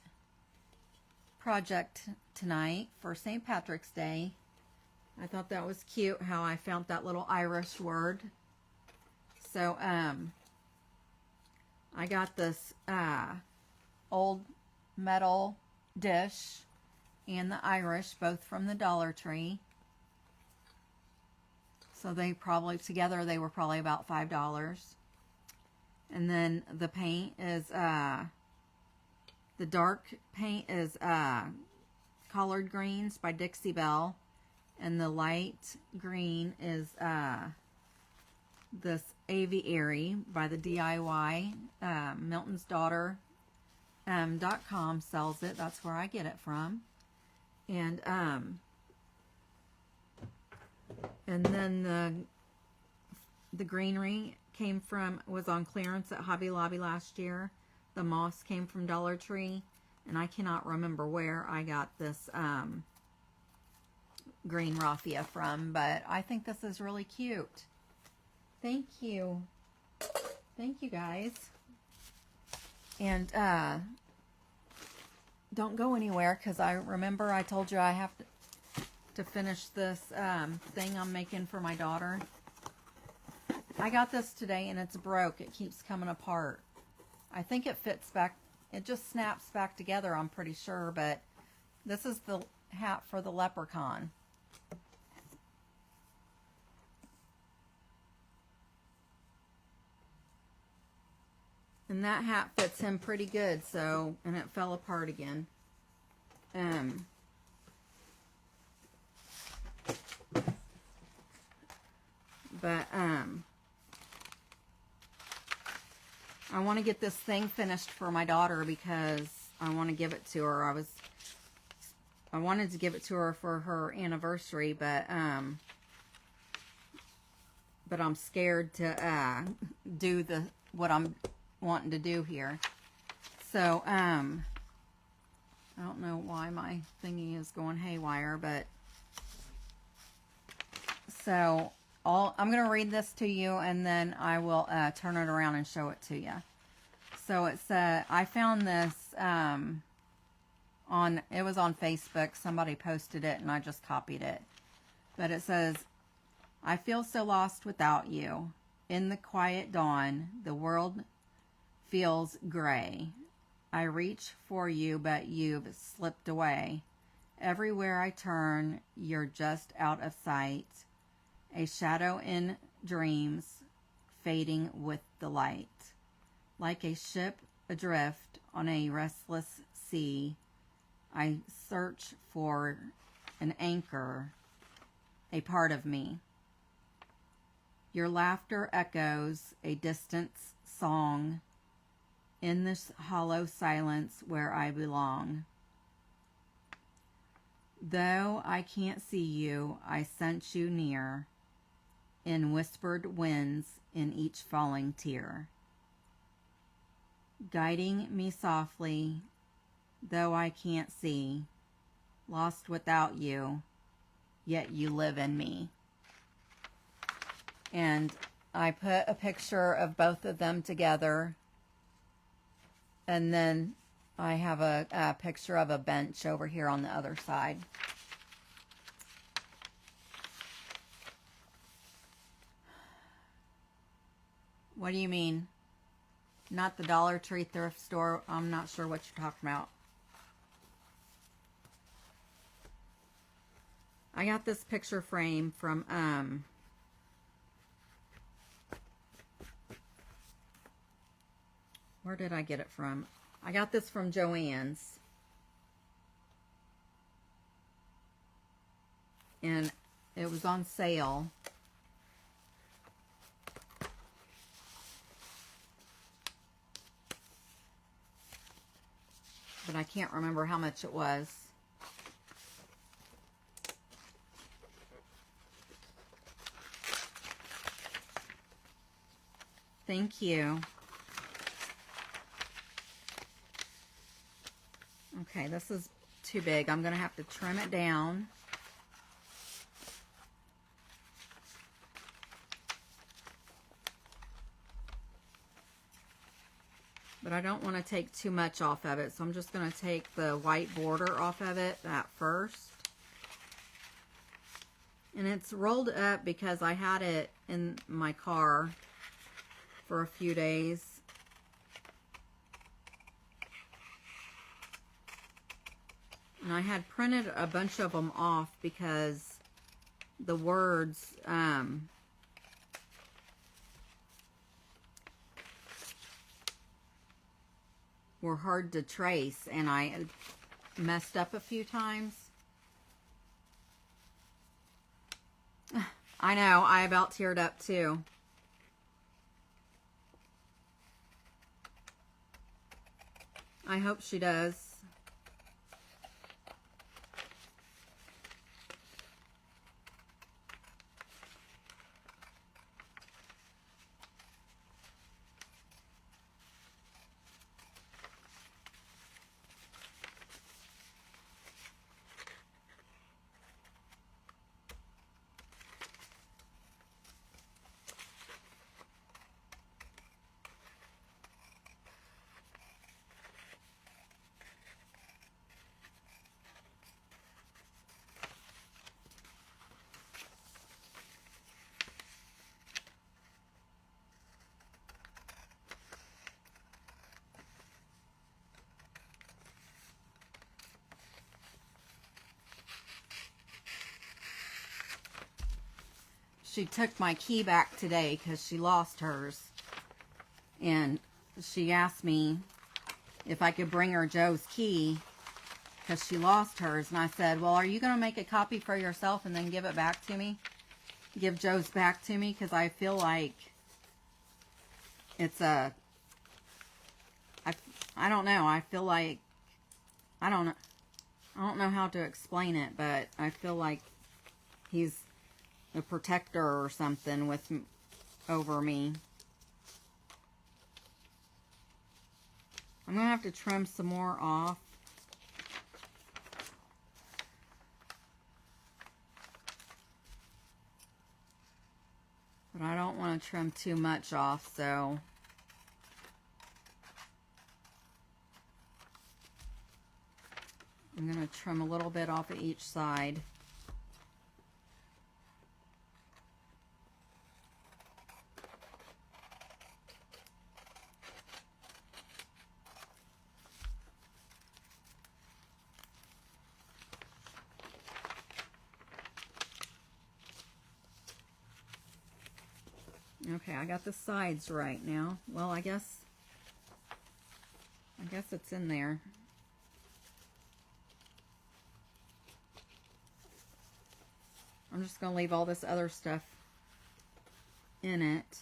project tonight for St. Patrick's Day. I thought that was cute how I found that little Irish word. So I got this old metal dish and the Irish, both from the Dollar Tree. So they probably, together they were probably about $5. And then the paint is, the dark paint is Collard Greens by Dixie Belle. And the light green is this Aviary by the DIY. Milton's Daughter .com sells it. That's where I get it from. And then the greenery was on clearance at Hobby Lobby last year. The moss came from Dollar Tree, and I cannot remember where I got this green raffia from, but I think this is really cute. Thank you. Thank you, guys. And don't go anywhere, because I remember I told you I have to finish this thing I'm making for my daughter. I got this today and it's broke. It keeps coming apart. I think it fits back. It just snaps back together, I'm pretty sure, but this is the hat for the leprechaun. And that hat fits him pretty good, so, and it fell apart again. I want to get this thing finished for my daughter because I want to give it to her. I wanted to give it to her for her anniversary, but I'm scared to do what I'm wanting to do here. So I don't know why my thingy is going haywire, but so I'm going to read this to you, and then I will turn it around and show it to you. So it's I found this it was on Facebook. Somebody posted it, and I just copied it. But it says, "I feel so lost without you. In the quiet dawn, the world feels gray. I reach for you, but you've slipped away. Everywhere I turn, you're just out of sight. A shadow in dreams, fading with the light. Like a ship adrift on a restless sea, I search for an anchor, a part of me. Your laughter echoes a distant song in this hollow silence where I belong. Though I can't see you, I sense you near, in whispered winds, in each falling tear. Guiding me softly, though I can't see, lost without you, yet you live in me. And I put a picture of both of them together, and then I have a picture of a bench over here on the other side. What do you mean? Not the Dollar Tree thrift store? I'm not sure what you're talking about. I got this picture frame from, where did I get it from? I got this from Joann's. And it was on sale. But I can't remember how much it was. Thank you. Okay, this is too big. I'm going to have to trim it down. But I don't want to take too much off of it, so I'm just going to take the white border off of it at first. And it's rolled up because I had it in my car for a few days. And I had printed a bunch of them off because the words were hard to trace, and I messed up a few times. I know, I about teared up too. I hope she does. She took my key back today because she lost hers. And she asked me if I could bring her Joe's key because she lost hers. And I said, well, are you going to make a copy for yourself and then give it back to me? Give Joe's back to me, because I feel like it's a... I don't know. I feel like... I don't know how to explain it, but I feel like he's a protector or something over me. I'm going to have to trim some more off. But I don't want to trim too much off, so... I'm going to trim a little bit off of each side. Okay, I got the sides right now. Well, I guess it's in there. I'm just going to leave all this other stuff in it.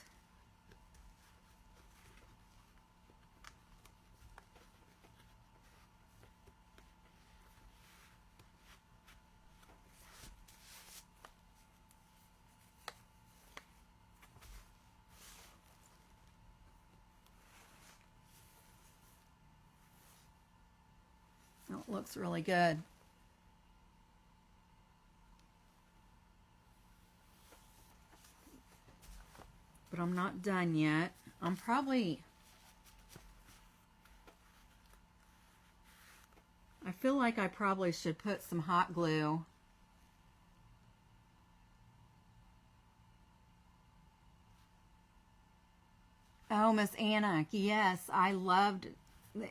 Oh, it looks really good. But I'm not done yet. I feel like I probably should put some hot glue. Oh, Miss Anna, yes, I loved it.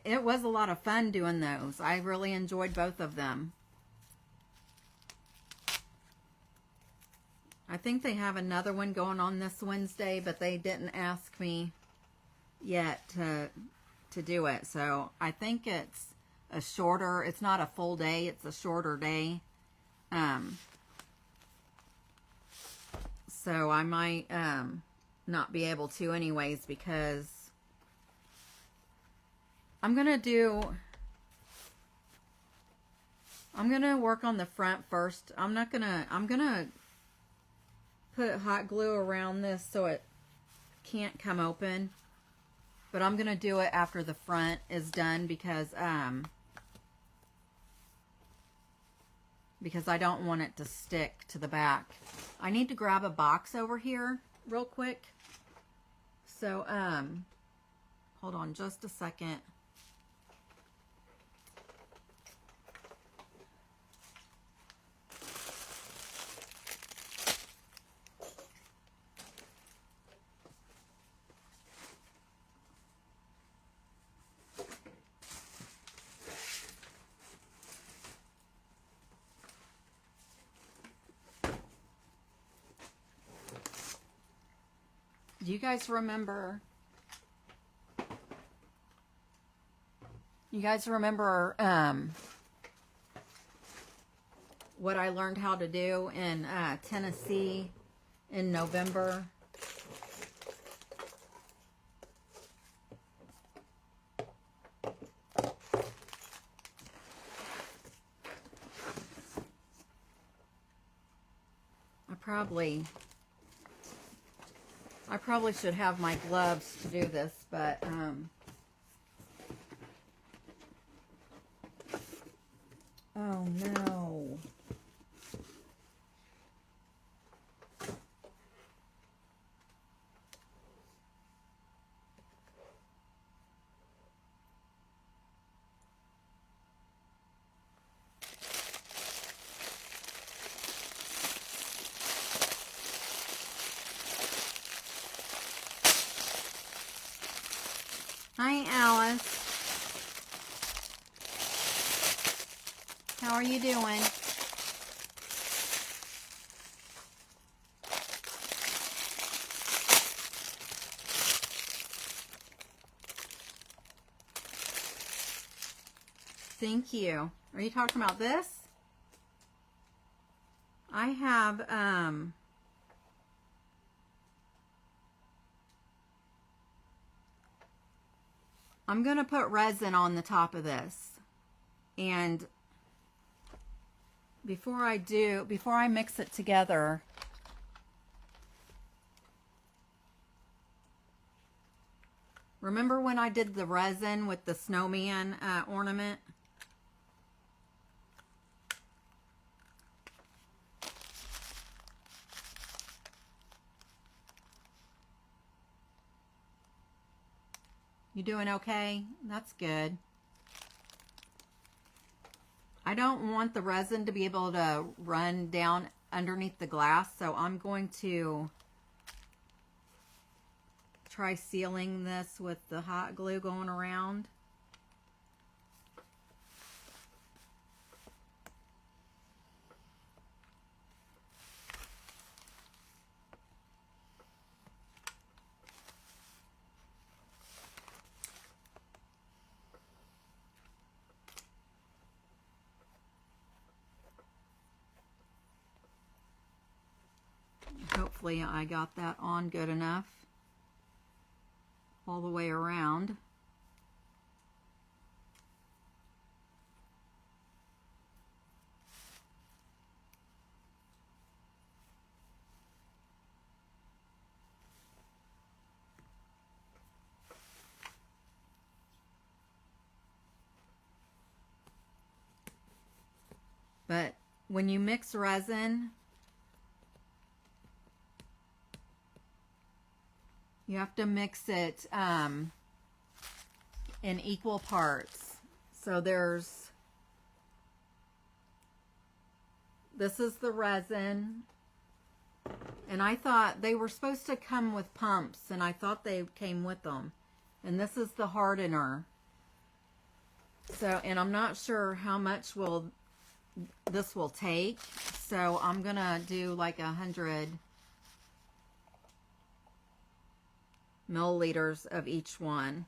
It was a lot of fun doing those. I really enjoyed both of them. I think they have another one going on this Wednesday, but they didn't ask me yet to do it. So I think it's a shorter, it's not a full day, it's a shorter day. So I might not be able to anyways, because I'm gonna work on the front first. I'm gonna put hot glue around this so it can't come open, but I'm gonna do it after the front is done, because I don't want it to stick to the back. I need to grab a box over here real quick. So hold on just a second. Do you guys remember? What I learned how to do in Tennessee in November? I probably should have my gloves to do this, but oh no. Hi, Alice. How are you doing? Thank you. Are you talking about this? I have, I'm going to put resin on the top of this. And before I mix it together, remember when I did the resin with the snowman ornament? You doing okay? That's good. I don't want the resin to be able to run down underneath the glass, so I'm going to try sealing this with the hot glue going around. Hopefully I got that on good enough all the way around. But when you mix resin, you have to mix it in equal parts. So this is the resin. And I thought they were supposed to come with pumps, and I thought they came with them. And this is the hardener. So, and I'm not sure how much this will take. So I'm gonna do like 100 milliliters of each one.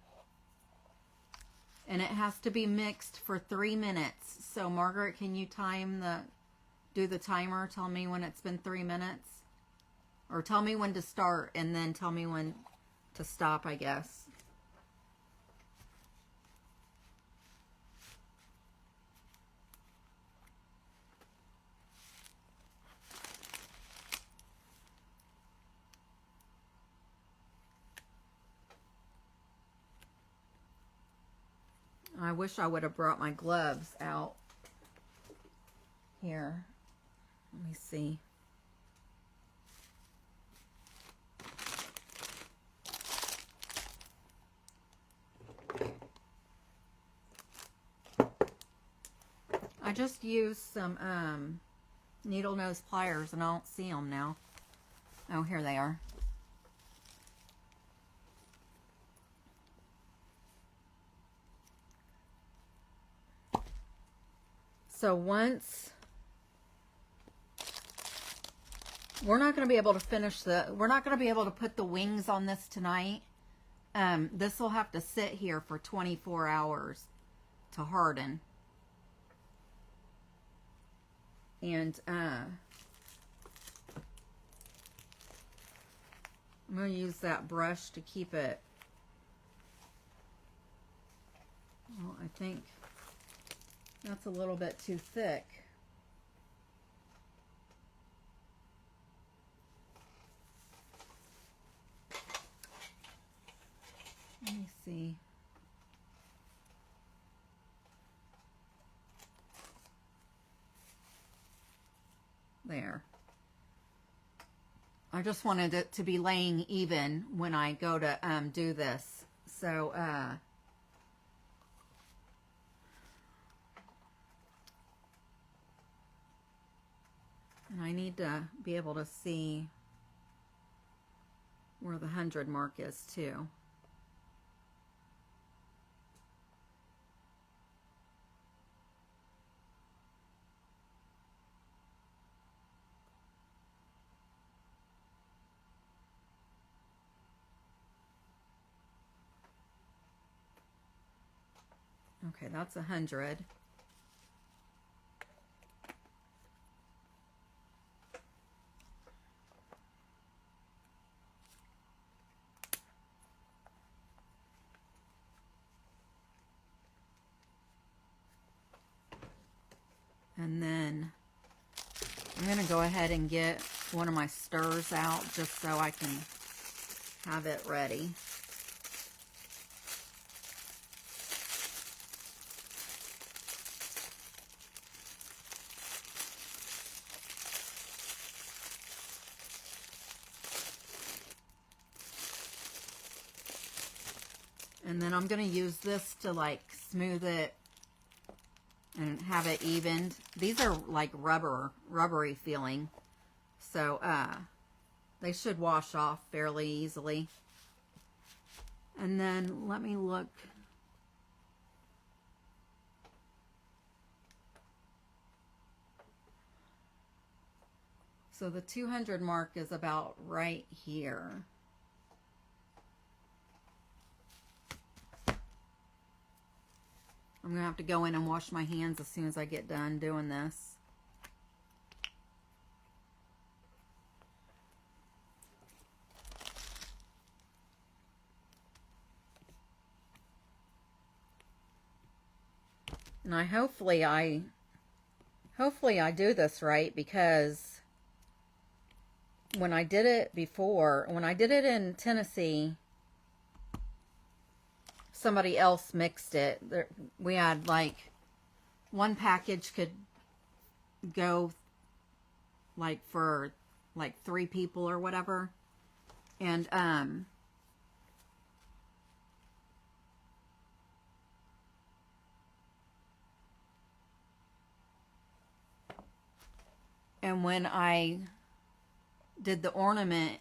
And it has to be mixed for 3 minutes. So Margaret, can you do the timer? Tell me when it's been 3 minutes. Or tell me when to start and then tell me when to stop, I guess. I wish I would have brought my gloves out here. Let me see. I just used some needle nose pliers and I don't see them now. Oh, here they are. So once we're not going to be able to we're not going to be able to put the wings on this tonight. This will have to sit here for 24 hours to harden. And I'm going to use that brush to keep it. Well, I think that's a little bit too thick. Let me see. There. I just wanted it to be laying even when I go to do this. So, and I need to be able to see where the 100 mark is too. Okay, that's 100. And then I'm going to go ahead and get one of my stirrers out just so I can have it ready. And then I'm going to use this to like smooth it and have it evened. These are like rubbery feeling. So they should wash off fairly easily. And then let me look. So the 200 mark is about right here. I'm going to have to go in and wash my hands as soon as I get done doing this. And hopefully I do this right, because when I did it before, when I did it in Tennessee, somebody else mixed it. We had like one package could go like for like 3 people or whatever. And when I did the ornament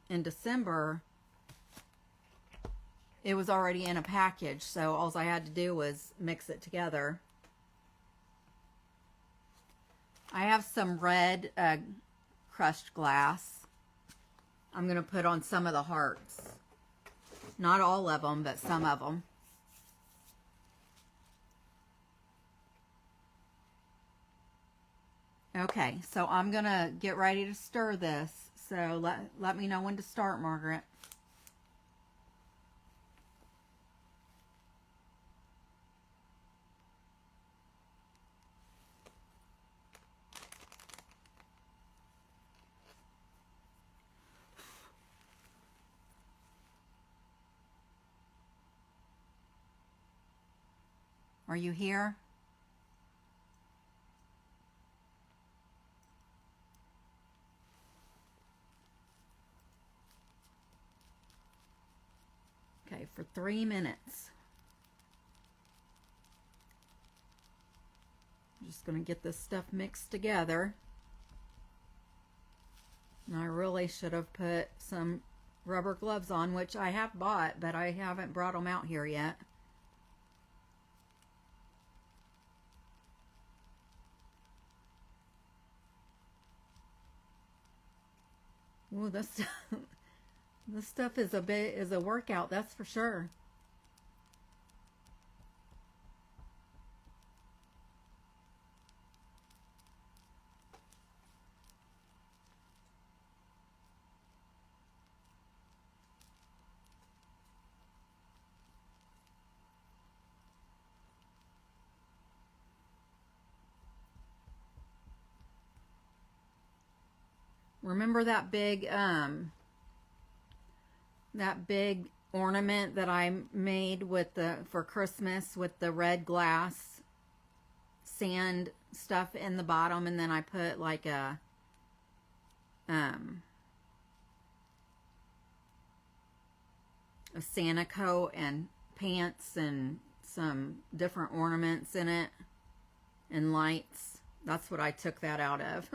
in December, it was already in a package, so all I had to do was mix it together. I have some red crushed glass I'm going to put on some of the hearts. Not all of them, but some of them. Okay, so I'm going to get ready to stir this. So let me know when to start, Margaret. Are you here? Okay, for 3 minutes. I'm just going to get this stuff mixed together. And I really should have put some rubber gloves on, which I have bought, but I haven't brought them out here yet. Ooh, this stuff is a workout, that's for sure. Remember that big ornament that I made with for Christmas with the red glass sand stuff in the bottom, and then I put like a Santa coat and pants and some different ornaments in it and lights. That's what I took that out of.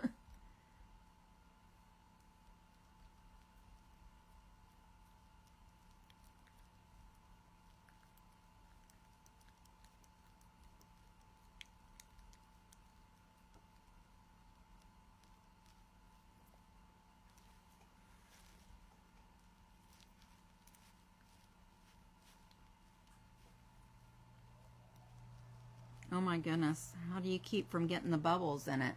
Oh my goodness, how do you keep from getting the bubbles in it?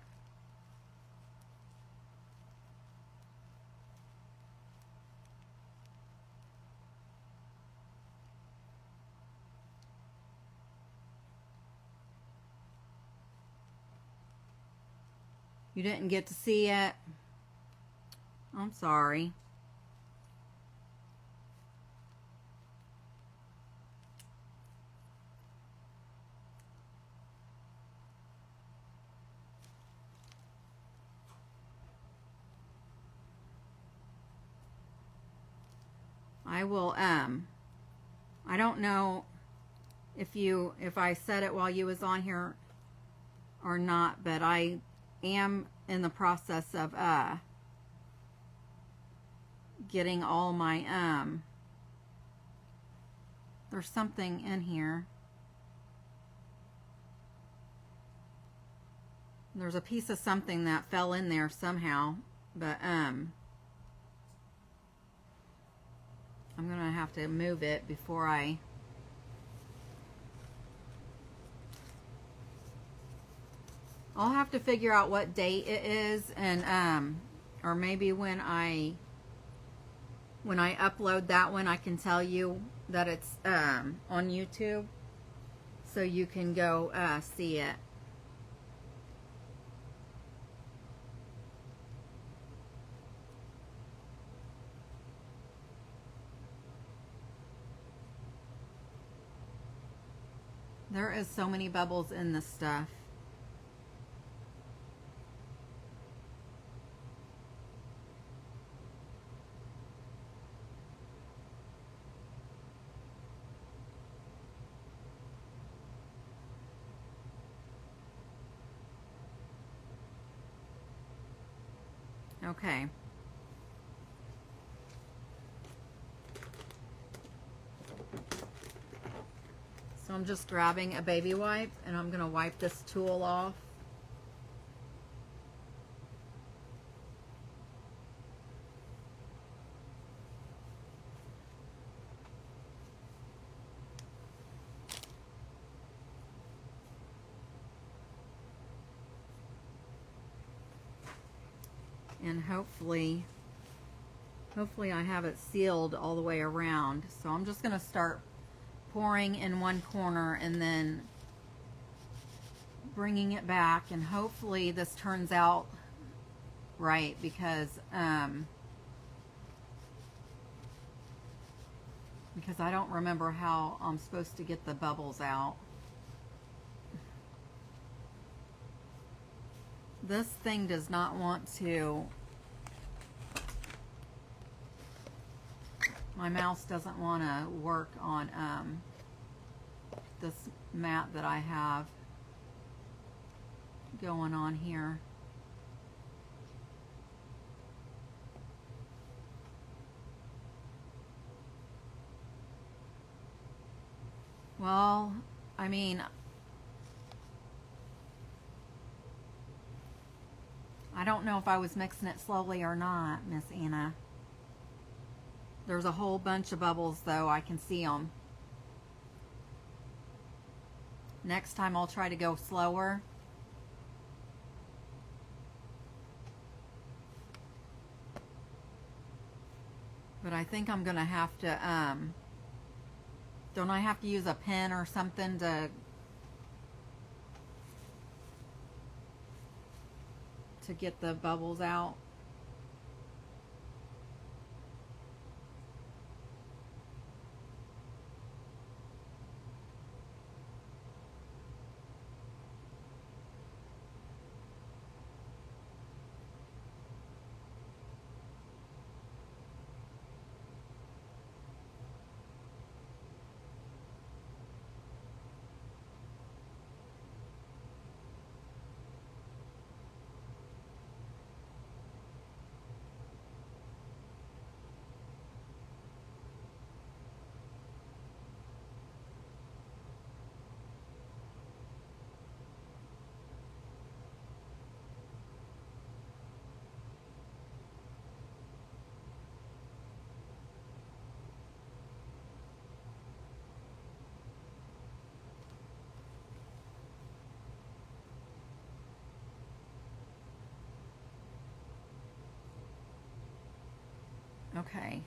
You didn't get to see it? I'm sorry. I will, I don't know if I said it while you was on here or not, but I am in the process of, getting all my, there's something in here. There's a piece of something that fell in there somehow, but, I'm going to have to move it before I'll have to figure out what date it is, and or maybe when I upload that one, I can tell you that it's on YouTube, so you can go see it. There is so many bubbles in this stuff. Okay. So I'm just grabbing a baby wipe and I'm going to wipe this tulle off. And hopefully I have it sealed all the way around. So I'm just going to start pouring in one corner and then bringing it back, and hopefully this turns out right, because I don't remember how I'm supposed to get the bubbles out. This thing does not want to, my mouse doesn't want to work on this mat that I have going on here. Well, I mean, I don't know if I was mixing it slowly or not, Miss Anna. There's a whole bunch of bubbles though, I can see them. Next time I'll try to go slower. But I think I'm gonna have to, don't I have to use a pen or something to get the bubbles out? Okay.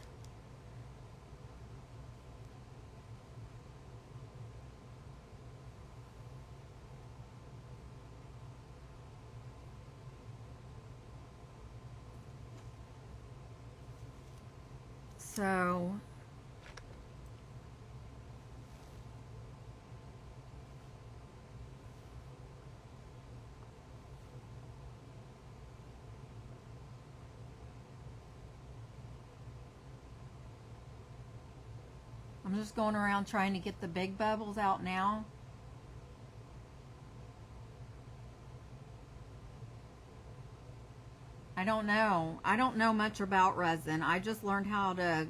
So I'm just going around trying to get the big bubbles out now. I don't know. I don't know much about resin. I just learned how to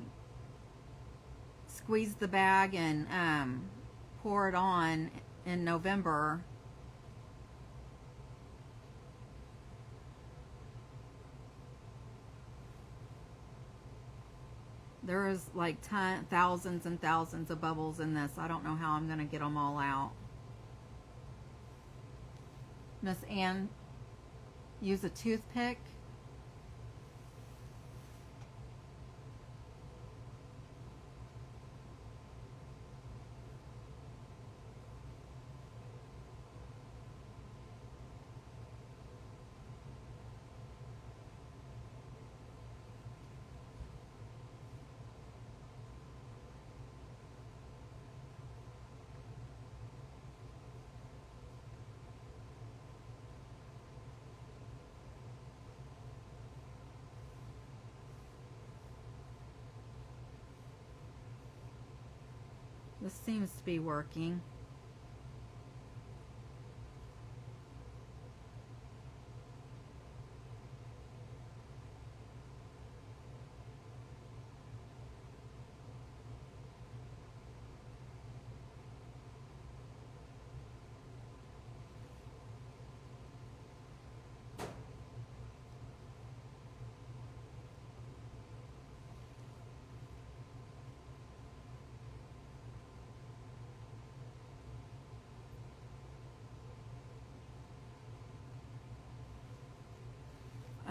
squeeze the bag and pour it on in November. There is like thousands and thousands of bubbles in this. I don't know how I'm going to get them all out. Miss Ann, use a toothpick. This seems to be working.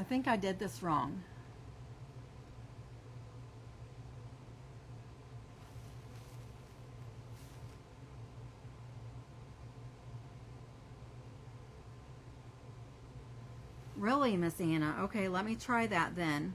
think I did this wrong. Really, Miss Anna? Okay, let me try that then.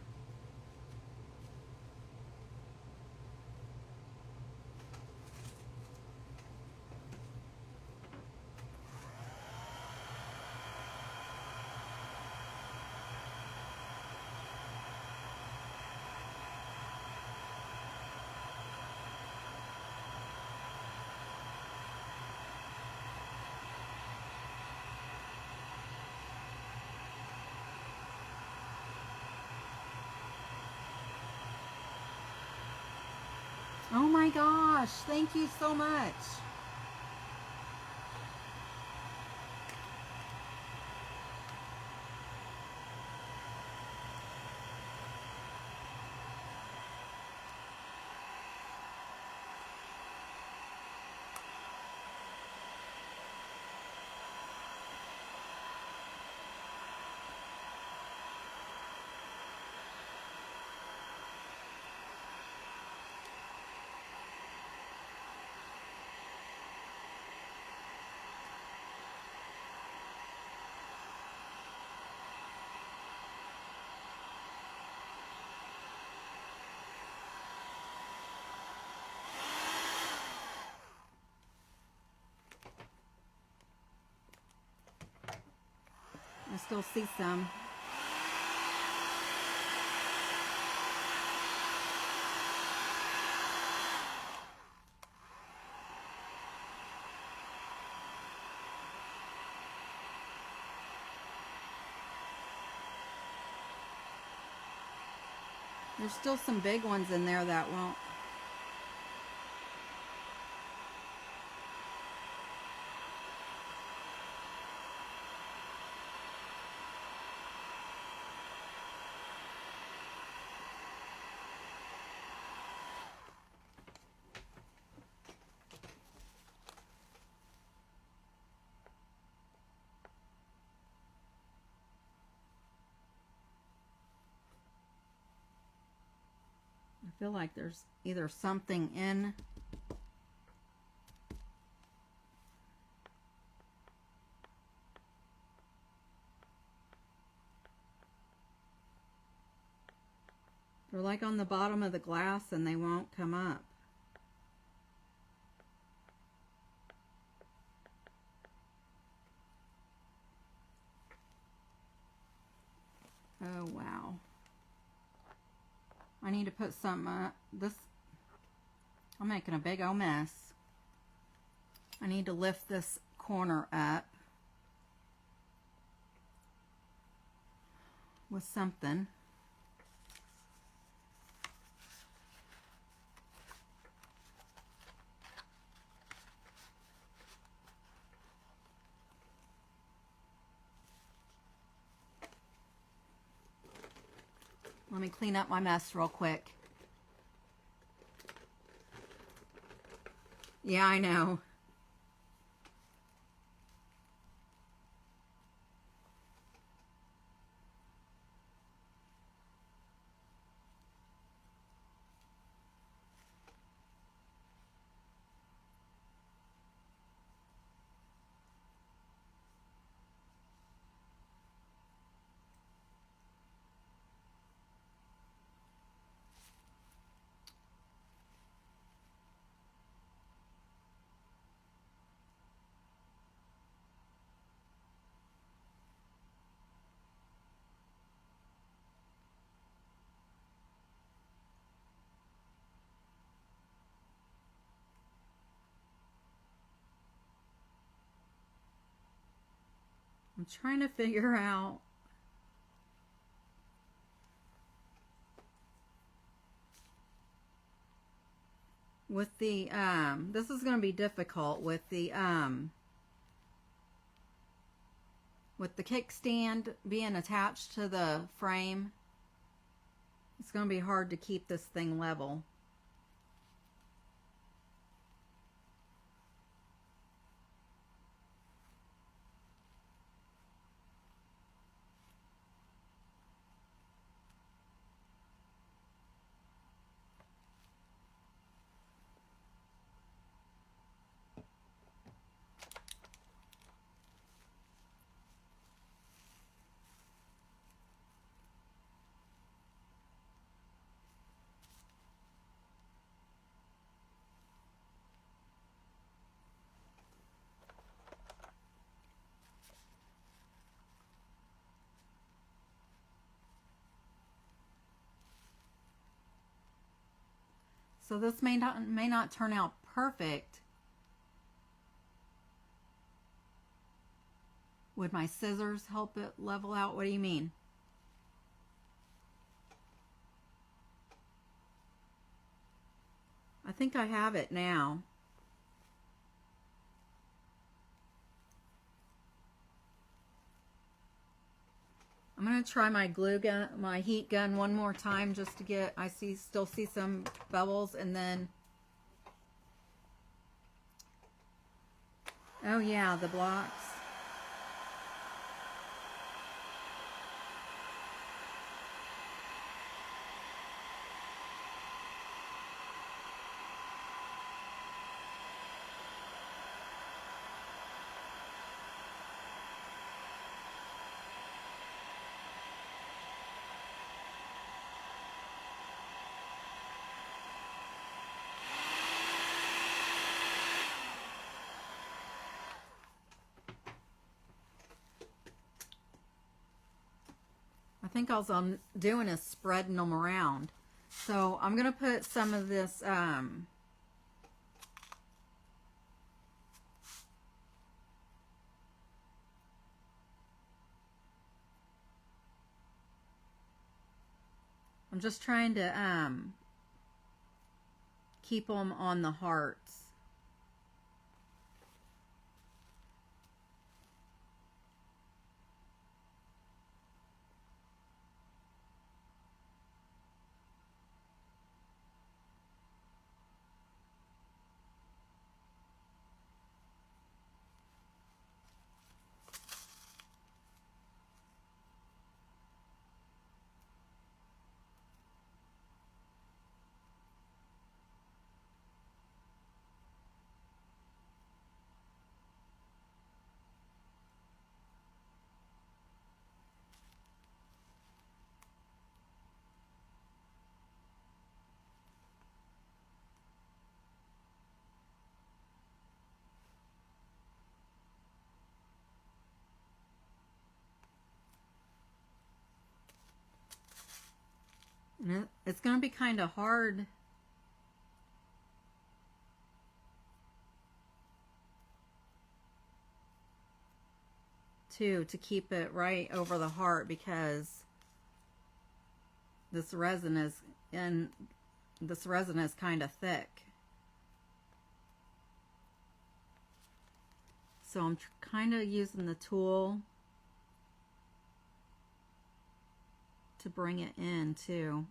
Oh my gosh, thank you so much. I still see some. There's still some big ones in there that won't. I feel like there's either something in. They're like on the bottom of the glass and they won't come up. Oh wow. I need to put some, I'm making a big old mess. I need to lift this corner up with something. Let me clean up my mess real quick. Yeah, I know. I'm trying to figure out with the this is going to be difficult with the kickstand being attached to the frame. It's going to be hard to keep this thing level. So this may not turn out perfect. Would my scissors help it level out? What do you mean? I think I have it now. I'm going to try my glue gun, my heat gun one more time just to get, still see some bubbles, and then, oh yeah, the blocks. I think all I'm doing is spreading them around. So I'm going to put some of this I'm just trying to keep them on the hearts. And it's going to be kind of hard too to keep it right over the heart, because this resin is kind of thick. So I'm kind of using the tool to bring it in too.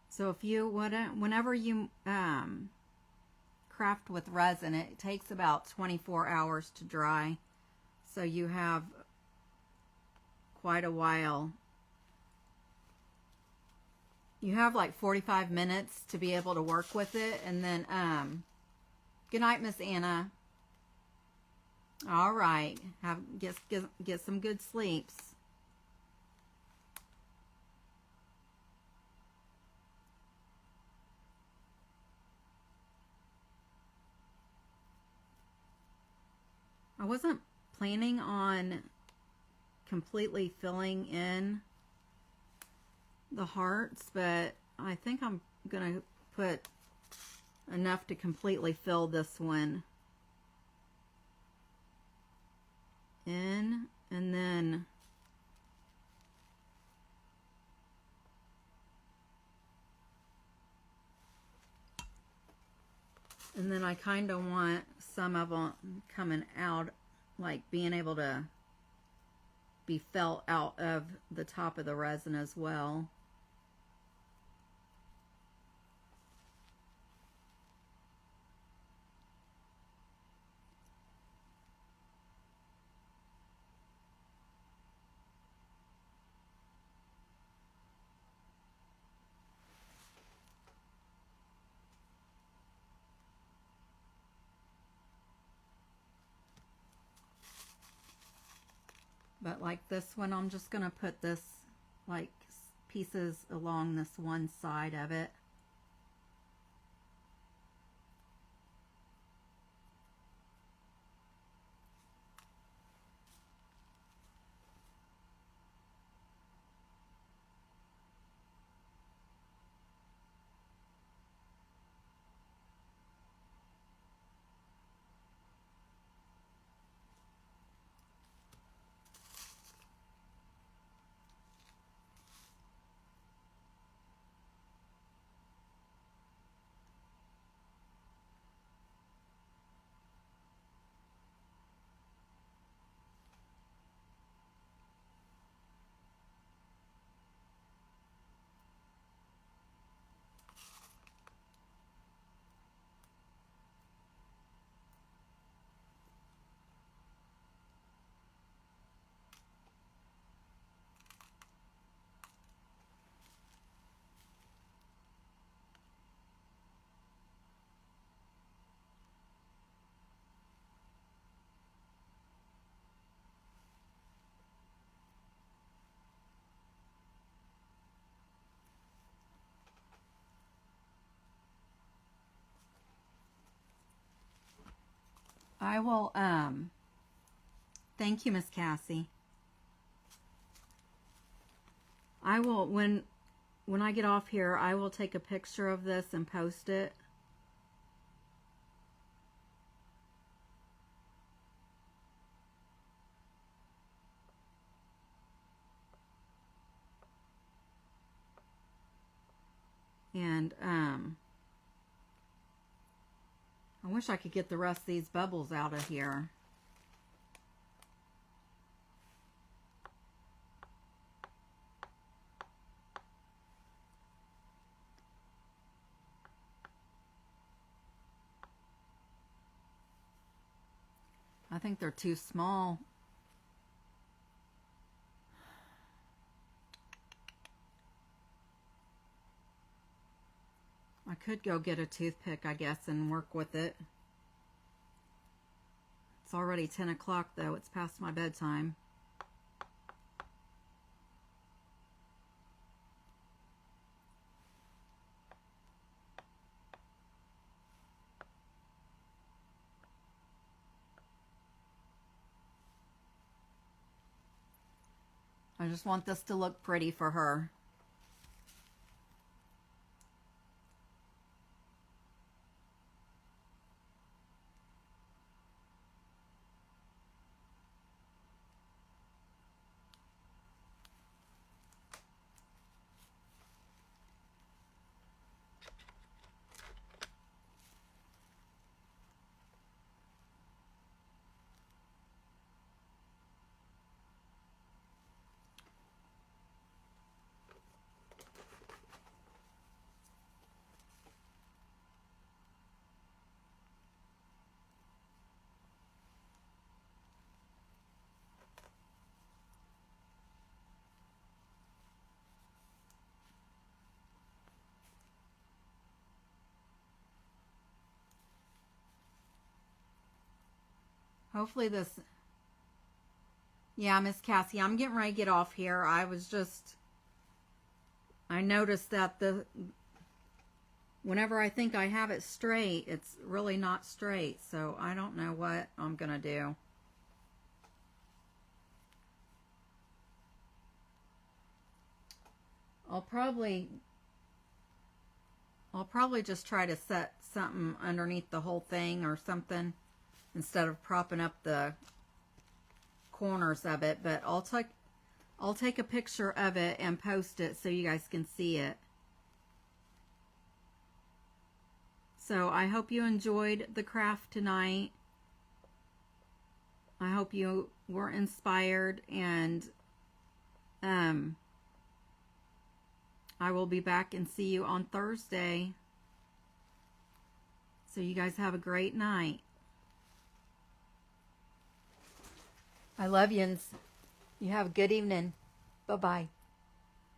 So if you whenever you craft with resin, it takes about 24 hours to dry. So you have quite a while. You have like 45 minutes to be able to work with it, and then good night, Miss Anna. All right, get some good sleeps. I wasn't planning on completely filling in the hearts, but I think I'm gonna put enough to completely fill this one in, and then I kind of want some of them coming out, like being able to be felt out of the top of the resin as well. But like this one, I'm just going to put this like pieces along this one side of it. I will, thank you, Miss Cassie. I will, when I get off here, I will take a picture of this and post it. And, I wish I could get the rest of these bubbles out of here. I think they're too small. I could go get a toothpick, I guess, and work with it. It's already 10 o'clock, though. It's past my bedtime. I just want this to look pretty for her. Hopefully this... Yeah, Miss Cassie, I'm getting ready to get off here. I noticed that whenever I think I have it straight, it's really not straight. So I don't know what I'm going to do. I'll probably just try to set something underneath the whole thing or something instead of propping up the corners of it, but I'll take a picture of it and post it so you guys can see it. So I hope you enjoyed the craft tonight. I hope you were inspired, and I will be back and see you on Thursday. So you guys have a great night. I love you, and you have a good evening. Bye-bye.